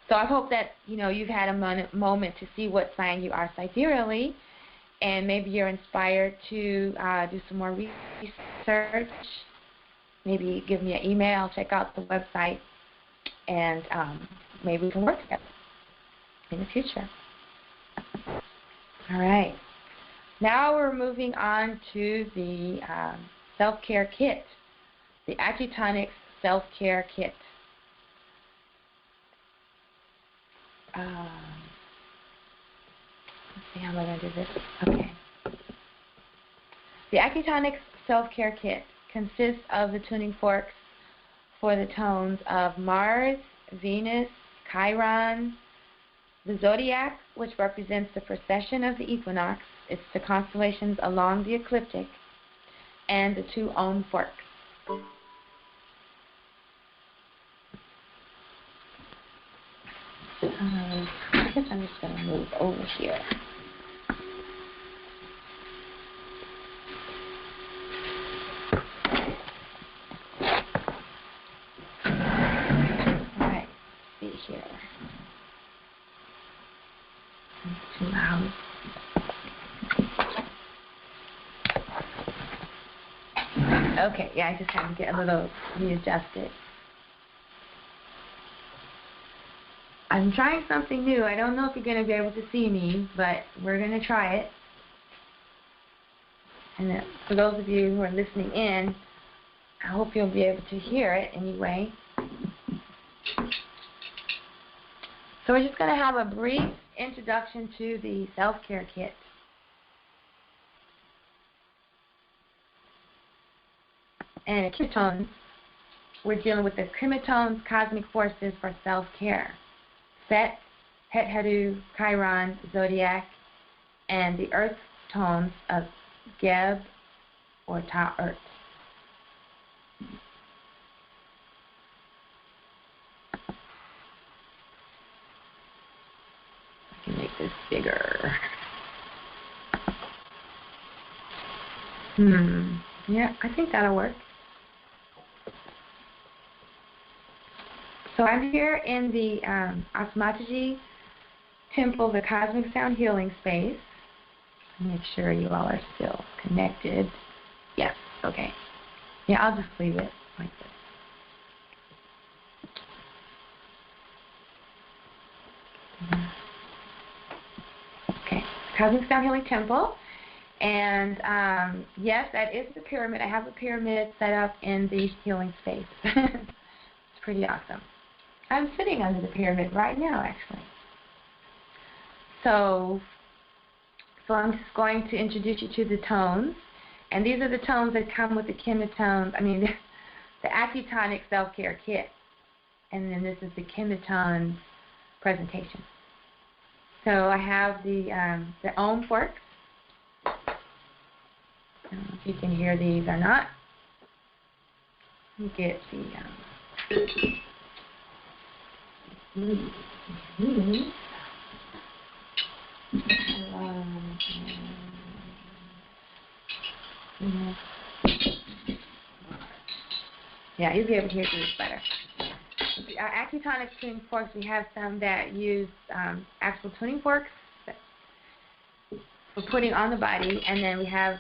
So I hope that, you know, you've had a moment to see what sign you are sidereally, and maybe you're inspired to do some more research. Maybe give me an email, check out the website, and maybe we can work together in the future. All right. Now we're moving on to the self-care kit, the Acutonics self-care kit. Let's see how am I going to do this. Okay. The Acutonics self-care kit consists of the tuning forks for the tones of Mars, Venus, Chiron, the zodiac, which represents the precession of the equinox. It's the constellations along the ecliptic, and the 2 ohm forks. I guess I'm just going to move over here. Okay, yeah, I just had to get a little readjusted. I'm trying something new. I don't know if you're going to be able to see me, but we're going to try it. And then for those of you who are listening in, I hope you'll be able to hear it anyway. So we're just going to have a brief introduction to the self-care kit. And KemeTones, we're dealing with the KemeTones cosmic forces for self-care. Set, Het Heru, Chiron, Zodiac, and the earth tones of Geb or Ta Earth. I can make this bigger. Yeah, I think that'll work. So I'm here in the Osmotogy Temple, the Cosmic Sound Healing Space. Make sure you all are still connected. Yes, okay. Yeah, I'll just leave it like this. Okay, Cosmic Sound Healing Temple. And yes, that is the pyramid. I have a pyramid set up in the healing space. It's pretty awesome. I'm sitting under the pyramid right now, actually. So I'm just going to introduce you to the tones. And these are the tones that come with the KemeTones, the Accutonic Self-Care Kit. And then this is the KemeTones presentation. So I have the Ohm forks. I don't know if you can hear these or not. Let me get the yeah, you'll be able to hear these better. Our Accutonic tuning forks, we have some that use actual tuning forks for putting on the body, and then we have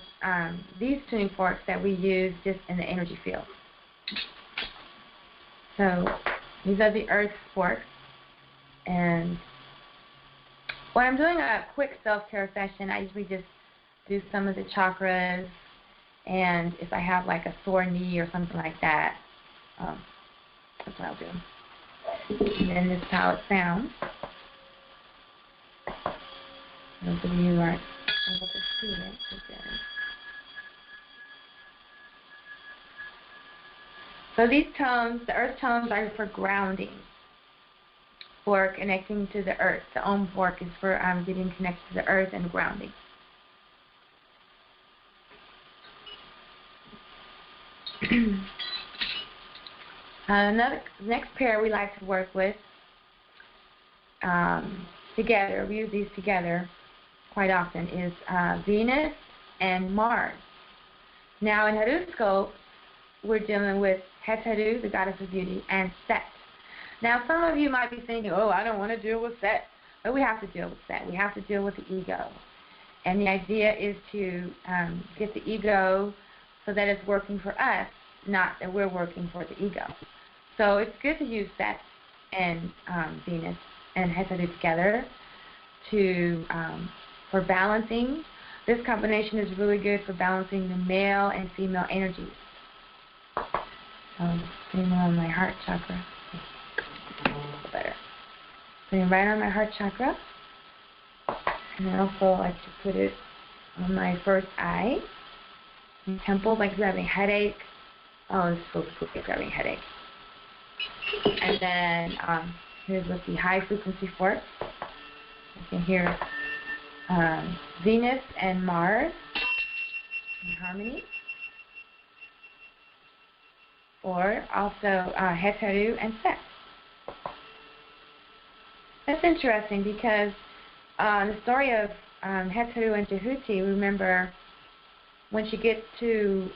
these tuning forks that we use just in the energy field. So these are the earth forks, and when I'm doing a quick self-care session, I usually just do some of the chakras, and if I have like a sore knee or something like that, that's what I'll do. And then this is how it sounds. Those of you who aren't able to see it, so these tones, the earth tones, are for grounding, for connecting to the earth. The Ohm fork is for getting connected to the earth and grounding. Next pair we like to work with together, we use these together quite often, is Venus and Mars. Now in horoscope, we're dealing with Het Heru, the goddess of beauty, and Set. Now some of you might be thinking, oh, I don't want to deal with Set. But we have to deal with Set. We have to deal with the ego. And the idea is to get the ego so that it's working for us, not that we're working for the ego. So it's good to use Set and Venus and Het Heru together for balancing. This combination is really good for balancing the male and female energies. So putting on my heart chakra. Better. Putting right on my heart chakra. And I also like to put it on my first eye. And temple, like you're having a headache. Oh, it's so spooky if you're having a headache. And then here's with the high frequency fork. You can hear Venus and Mars in harmony. Or also Het Heru and Set. That's interesting because the story of Het Heru and Tahuti, remember when she gets to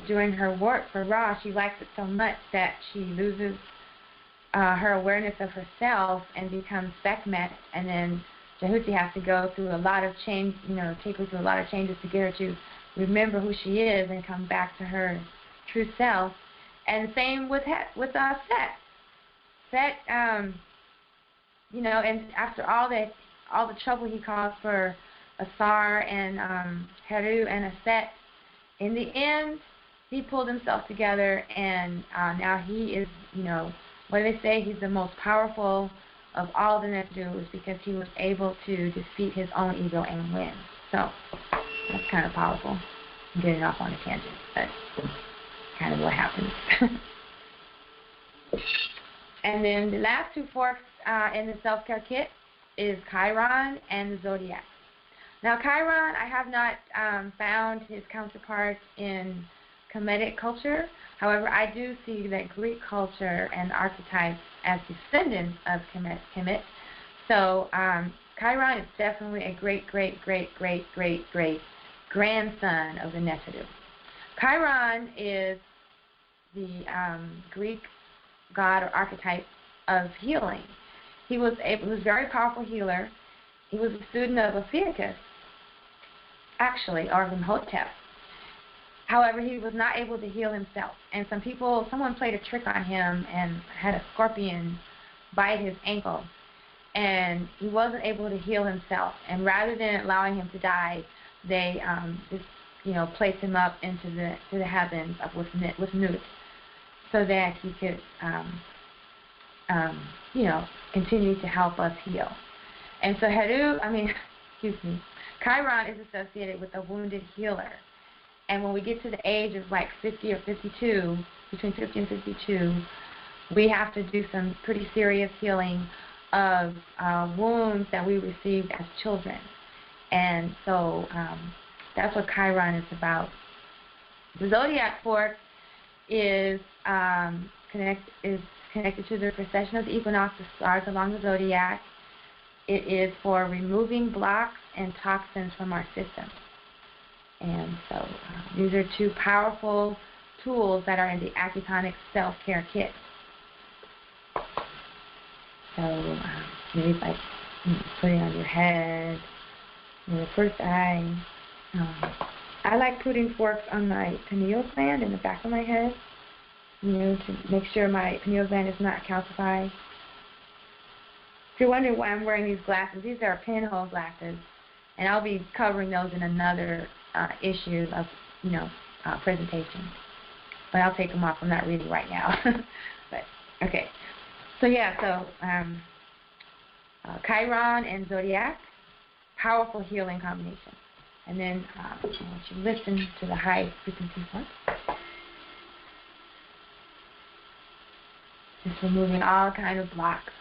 doing her work for Ra, she likes it so much that she loses her awareness of herself and becomes Sekhmet, and then Tahuti has to go through a lot of take her through a lot of changes to get her to remember who she is and come back to her true self. And same with Set. Set, you know, and after all the trouble he caused for Asar and Heru and Set, in the end, he pulled himself together, and now he is, you know, what do they say? He's the most powerful of all the Nephilim, because he was able to defeat his own ego and win. So that's kind of powerful. I'm getting off on a tangent, but kind of what happens. And then the last two forks in the self-care kit is Chiron and the Zodiac. Now Chiron, I have not found his counterpart in Kemetic culture. However, I do see that Greek culture and archetypes as descendants of Kemet. So Chiron is definitely a great grandson of the Nephilim. Chiron is the Greek god or archetype of healing. He was a very powerful healer. He was a student of Ophiuchus, actually, or of Imhotep. However, he was not able to heal himself. And someone played a trick on him and had a scorpion bite his ankle. And he wasn't able to heal himself. And rather than allowing him to die, they just, you know, placed him up into the heavens with Nut, so that he could, you know, continue to help us heal. And so Chiron is associated with a wounded healer. And when we get to the age of like 50 or 52, between 50 and 52, we have to do some pretty serious healing of wounds that we received as children. And so that's what Chiron is about. The Zodiac fork is connected to the precession of the equinox, the stars along the Zodiac. It is for removing blocks and toxins from our system. And so these are two powerful tools that are in the Acutonic Self-Care Kit. So maybe like put it on your head, your first eye. I like putting forks on my pineal gland in the back of my head, you know, to make sure my pineal gland is not calcified. If you're wondering why I'm wearing these glasses, these are pinhole glasses, and I'll be covering those in another issue of, you know, presentation. But I'll take them off. I'm not reading right now. But okay. So yeah. So Chiron and Zodiac, powerful healing combination. And then I want you to listen to the high frequency one. Just removing all kind of blocks.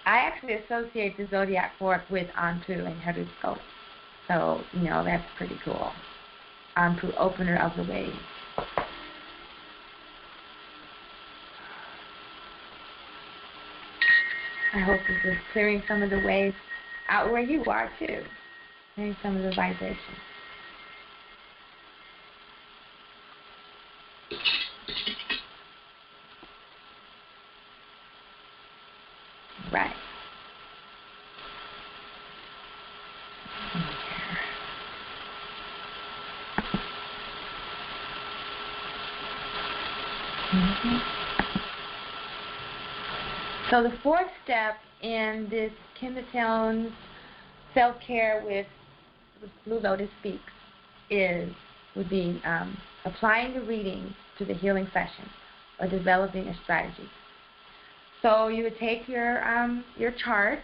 I actually associate the Zodiac fork with Anpu and Heru scope. So, you know, that's pretty cool. Anpu, opener of the waves. I hope this is clearing some of the waves out where you are too. Clearing some of the vibration. Right. So the fourth step in this KemeTones self-care with Blue Lotus Speaks would be applying the reading to the healing session or developing a strategy. So you would take your chart,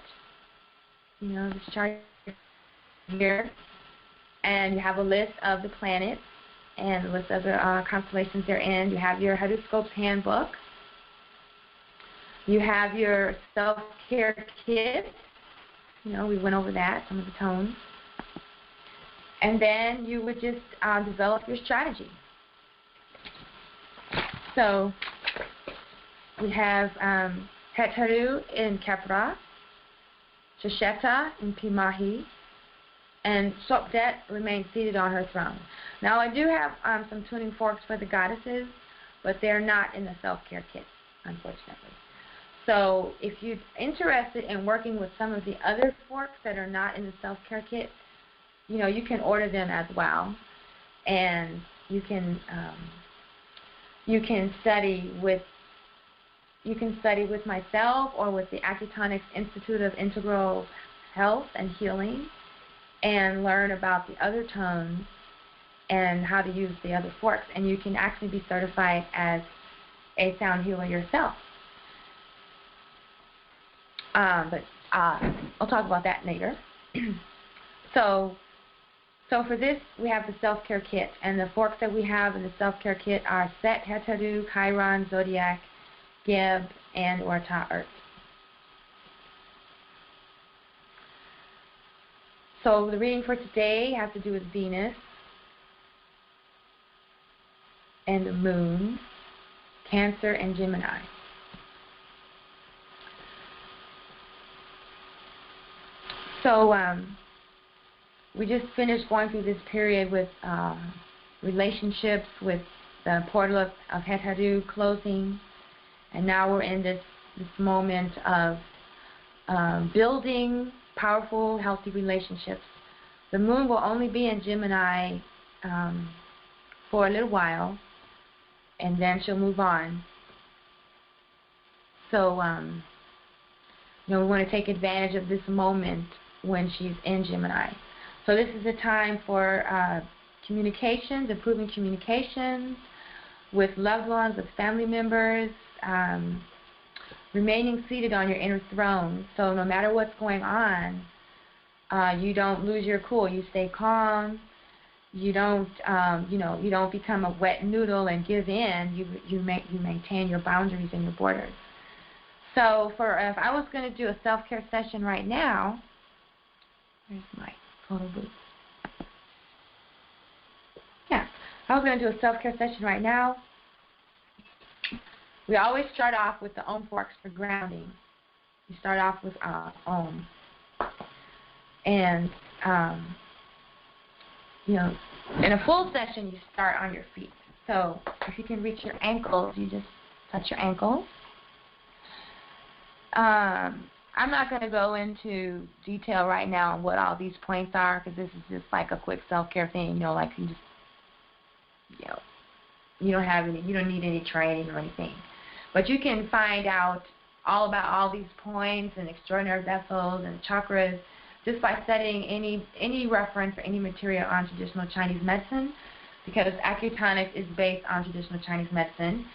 you know, this chart here, and you have a list of the planets and a list of the constellations they're in. You have your Horoscope's handbook. You have your self-care kit. You know, we went over that, some of the tones. And then you would just develop your strategy. So we have Heteru in Kepra, Shesheta in Pimahi, and Sopdet remains seated on her throne. Now I do have some tuning forks for the goddesses, but they're not in the self-care kit, unfortunately. So if you're interested in working with some of the other forks that are not in the self-care kit, you know, you can order them as well. And you can study with myself or with the Acutonics Institute of Integral Health and Healing, and learn about the other tones and how to use the other forks. And you can actually be certified as a sound healer yourself. But I'll talk about that later. So for this, we have the self-care kit. And the forks that we have in the self-care kit are Set, Heteru, Chiron, Zodiac, Geb, and or Ta'art. So the reading for today has to do with Venus and the Moon, Cancer, and Gemini. So we just finished going through this period with relationships, with the portal of Heteru closing, and now we're in this moment of building powerful, healthy relationships. The Moon will only be in Gemini for a little while, and then she'll move on. So, we want to take advantage of this moment when she's in Gemini. So this is a time for communications, improving communications with loved ones, with family members, remaining seated on your inner throne. So no matter what's going on, you don't lose your cool. You stay calm. You don't, you don't become a wet noodle and give in. You maintain your boundaries and your borders. So if I was going to do a self-care session right now, where's my photo booth? Yeah, I was going to do a self-care session right now. We always start off with the Om forks for grounding. You start off with Om. And, in a full session, you start on your feet. So if you can reach your ankles, you just touch your ankles. I'm not going to go into detail right now on what all these points are, because this is just like a quick self-care thing. Like you just, you don't need any training or anything. But you can find out all about all these points and extraordinary vessels and chakras just by studying any reference or any material on traditional Chinese medicine, because Acutonics is based on traditional Chinese medicine.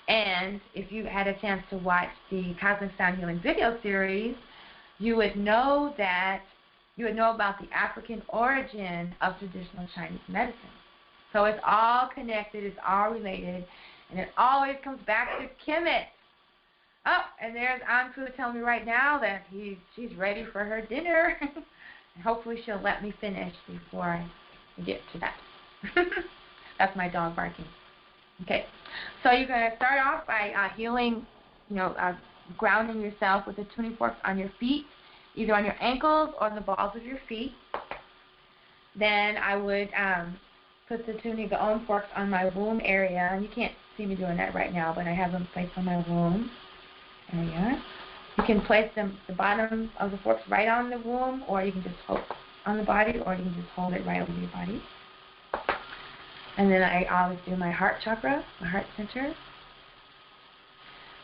And if you had a chance to watch the Cosmic Sound Healing video series, you would know about the African origin of traditional Chinese medicine. So it's all connected, it's all related, and it always comes back to Kemet. Oh, and there's Anpu telling me right now that she's ready for her dinner. And hopefully she'll let me finish before I get to that. That's my dog barking. Okay, so you're going to start off by healing, grounding yourself with the tuning forks on your feet, either on your ankles or the balls of your feet. Then I would put the Om forks on my womb area, and you can't see me doing that right now, but I have them placed on my womb area. You can place them, the bottom of the forks right on the womb, or you can just hold on the body, or you can just hold it right over your body. And then I always do my heart chakra, my heart center.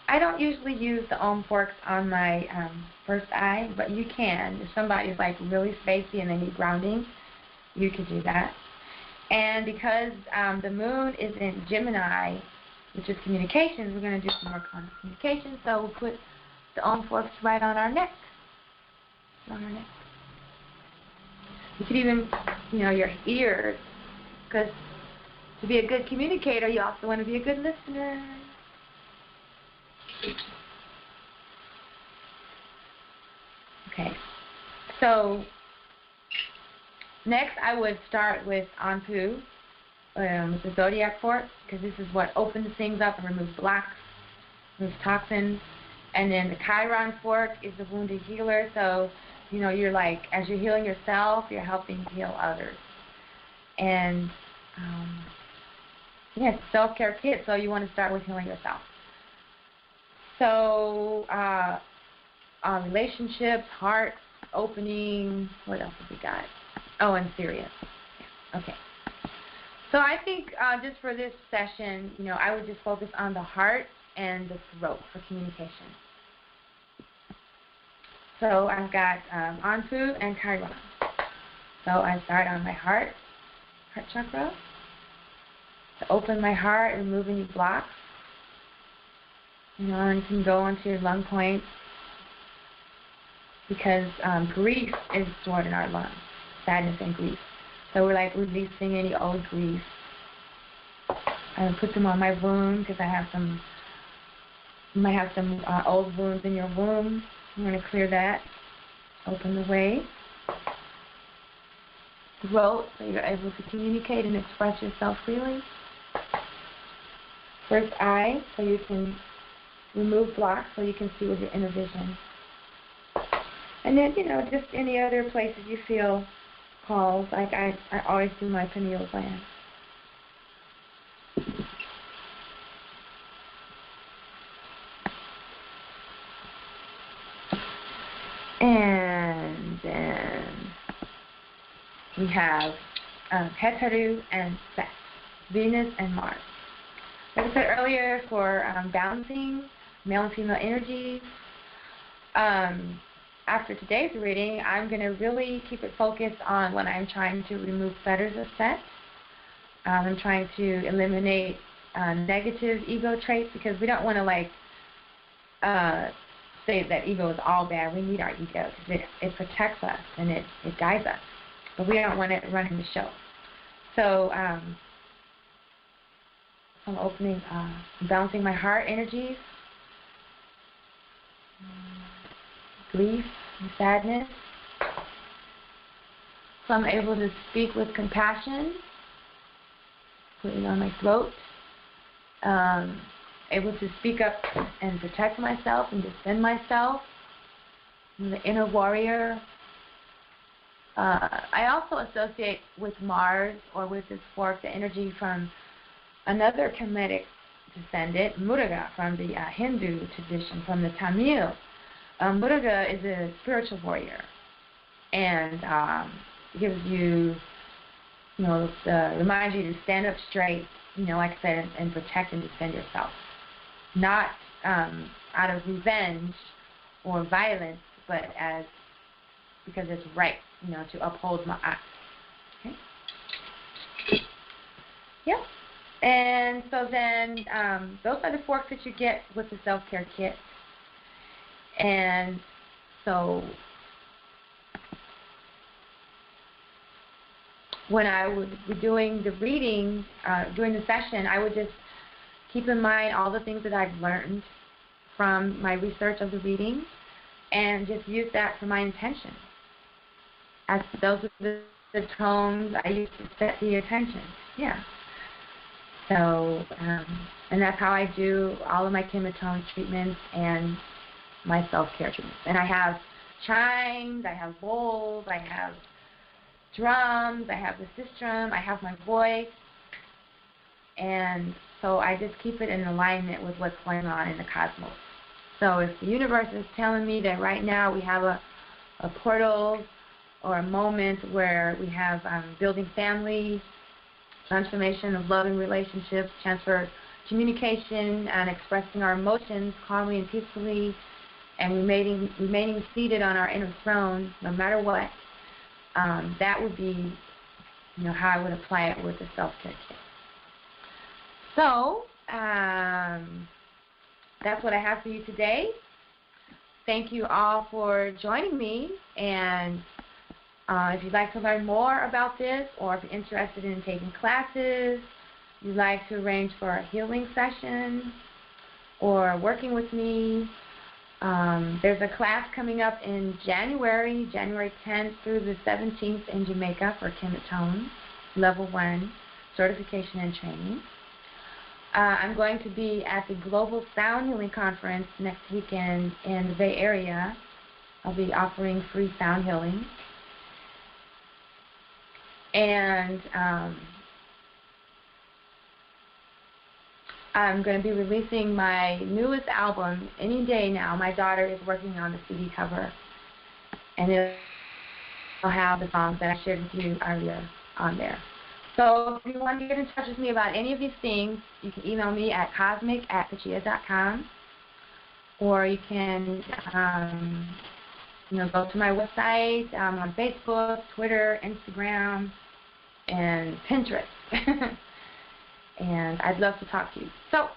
I don't usually use the Om forks on my first eye, but you can. If somebody's like really spacey and they need grounding, you could do that. And because the moon is in Gemini, which is communications, we're going to do some more communication. So we'll put the Om forks right on our neck. On our neck. You could even, your ears, because to be a good communicator, you also want to be a good listener. Okay. So next I would start with Anpu, with the Zodiac fork, because this is what opens things up and removes blocks, removes toxins. And then the Chiron fork is the wounded healer. So, you're like, as you're healing yourself, you're helping heal others. And it's a self-care kit, so you want to start with healing yourself. So, relationships, hearts, opening, what else have we got? Oh, and Sirius. Okay. So I think just for this session, I would just focus on the heart and the throat for communication. So I've got Anpu and Chiron. So I start on my heart chakra, to open my heart, remove any blocks. And you can go onto your lung points, because grief is stored in our lungs, sadness and grief. So we're like releasing any old grief. I put them on my wound, because you might have some old wounds in your womb. I'm going to clear that, open the way. Throat, so you're able to communicate and express yourself freely. First eye, so you can remove blocks, so you can see with your inner vision. And then, just any other places you feel calls. Like I always do my pineal gland. And then we have Heteru and Sex, Venus and Mars. Like I said earlier, for balancing male and female energies, after today's reading, I'm going to really keep it focused on when I'm trying to remove fetters of sex. I'm trying to eliminate negative ego traits, because we don't want to say that ego is all bad. We need our ego, because it protects us and it guides us. But we don't want it running the show. So I'm opening, balancing my heart energies, grief and sadness. So I'm able to speak with compassion, putting on my throat, able to speak up and protect myself and defend myself. I'm the inner warrior. I also associate with Mars, or with this fork, the energy from another Kemetic descendant, Muruga, from the Hindu tradition, from the Tamil. Muruga is a spiritual warrior, and gives you, reminds you to stand up straight, like I said, and protect and defend yourself. Not out of revenge or violence, but because it's right, to uphold my act. Okay? Yep. And so then those are the forks that you get with the self-care kit. And so when I would be doing the reading, during the session, I would just keep in mind all the things that I've learned from my research of the reading, and just use that for my intention. As those are the tones I use to set the attention. Yeah. So, and that's how I do all of my KemeTones treatments and my self-care treatments. And I have chimes, I have bowls, I have drums, I have the sistrum, I have my voice. And so I just keep it in alignment with what's going on in the cosmos. So if the universe is telling me that right now we have a portal or a moment where we have building families, transformation of love and relationships, transfer communication, and expressing our emotions calmly and peacefully, and remaining seated on our inner throne no matter what, that would be how I would apply it with the self-care kit. So that's what I have for you today. Thank you all for joining me, and if you'd like to learn more about this, or if you're interested in taking classes, you'd like to arrange for a healing session or working with me, there's a class coming up in January 10th through the 17th in Jamaica for KemeTones, Level 1 Certification and Training. I'm going to be at the Global Sound Healing Conference next weekend in the Bay Area. I'll be offering free sound healing. And I'm going to be releasing my newest album any day now. My daughter is working on the CD cover, and it'll have the songs that I shared with you earlier on there. So if you want to get in touch with me about any of these things, you can email me at cosmic@tchiya.com, or you can go to my website. I'm on Facebook, Twitter, Instagram, and Pinterest. And I'd love to talk to you. So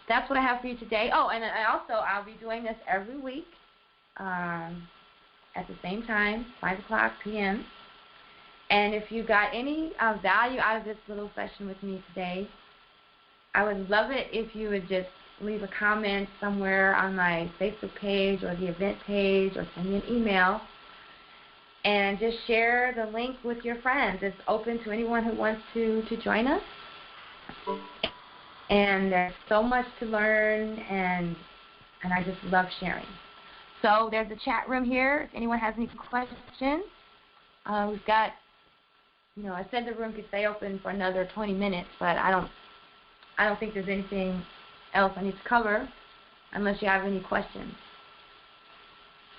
that's what I have for you today. Oh, and I'll be doing this every week at the same time, 5 o'clock p.m. And if you got any value out of this little session with me today, I would love it if you would just leave a comment somewhere on my Facebook page or the event page, or send me an email, and just share the link with your friends. It's open to anyone who wants to join us. And there's so much to learn, and I just love sharing. So there's a chat room here if anyone has any questions. We've got, I said the room could stay open for another 20 minutes, but I don't think there's anything else I need to cover unless you have any questions.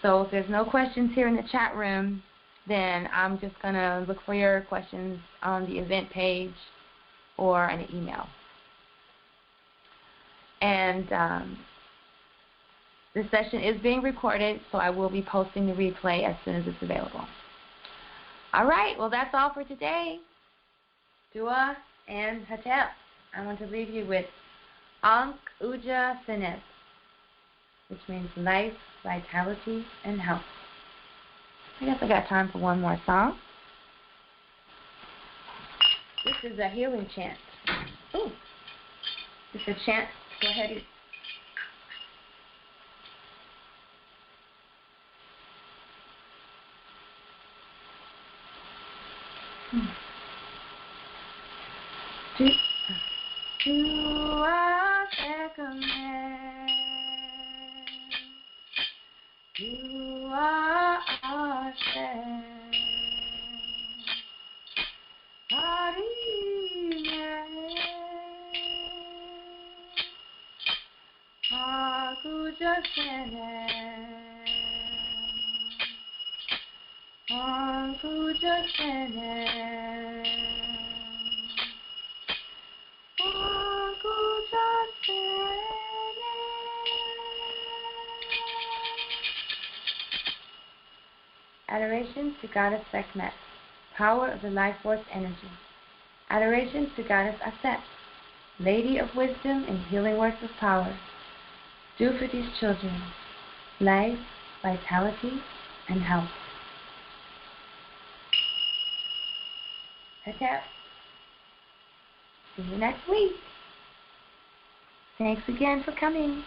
So if there's no questions here in the chat room, then I'm just going to look for your questions on the event page or an email. And this session is being recorded, so I will be posting the replay as soon as it's available. All right, well, that's all for today. Dua and Hatep. I want to leave you with Ankh Uja Senet, which means life, vitality, and health. I guess I got time for one more song. This is a healing chant. Ooh. It's a chant. Go ahead. Tchiya Adoration to Goddess Sekhmet, power of the life force energy. Adoration to Goddess Aset, Lady of Wisdom and healing works of power. Do for these children life, vitality, and health. Hatep. See you next week. Thanks again for coming.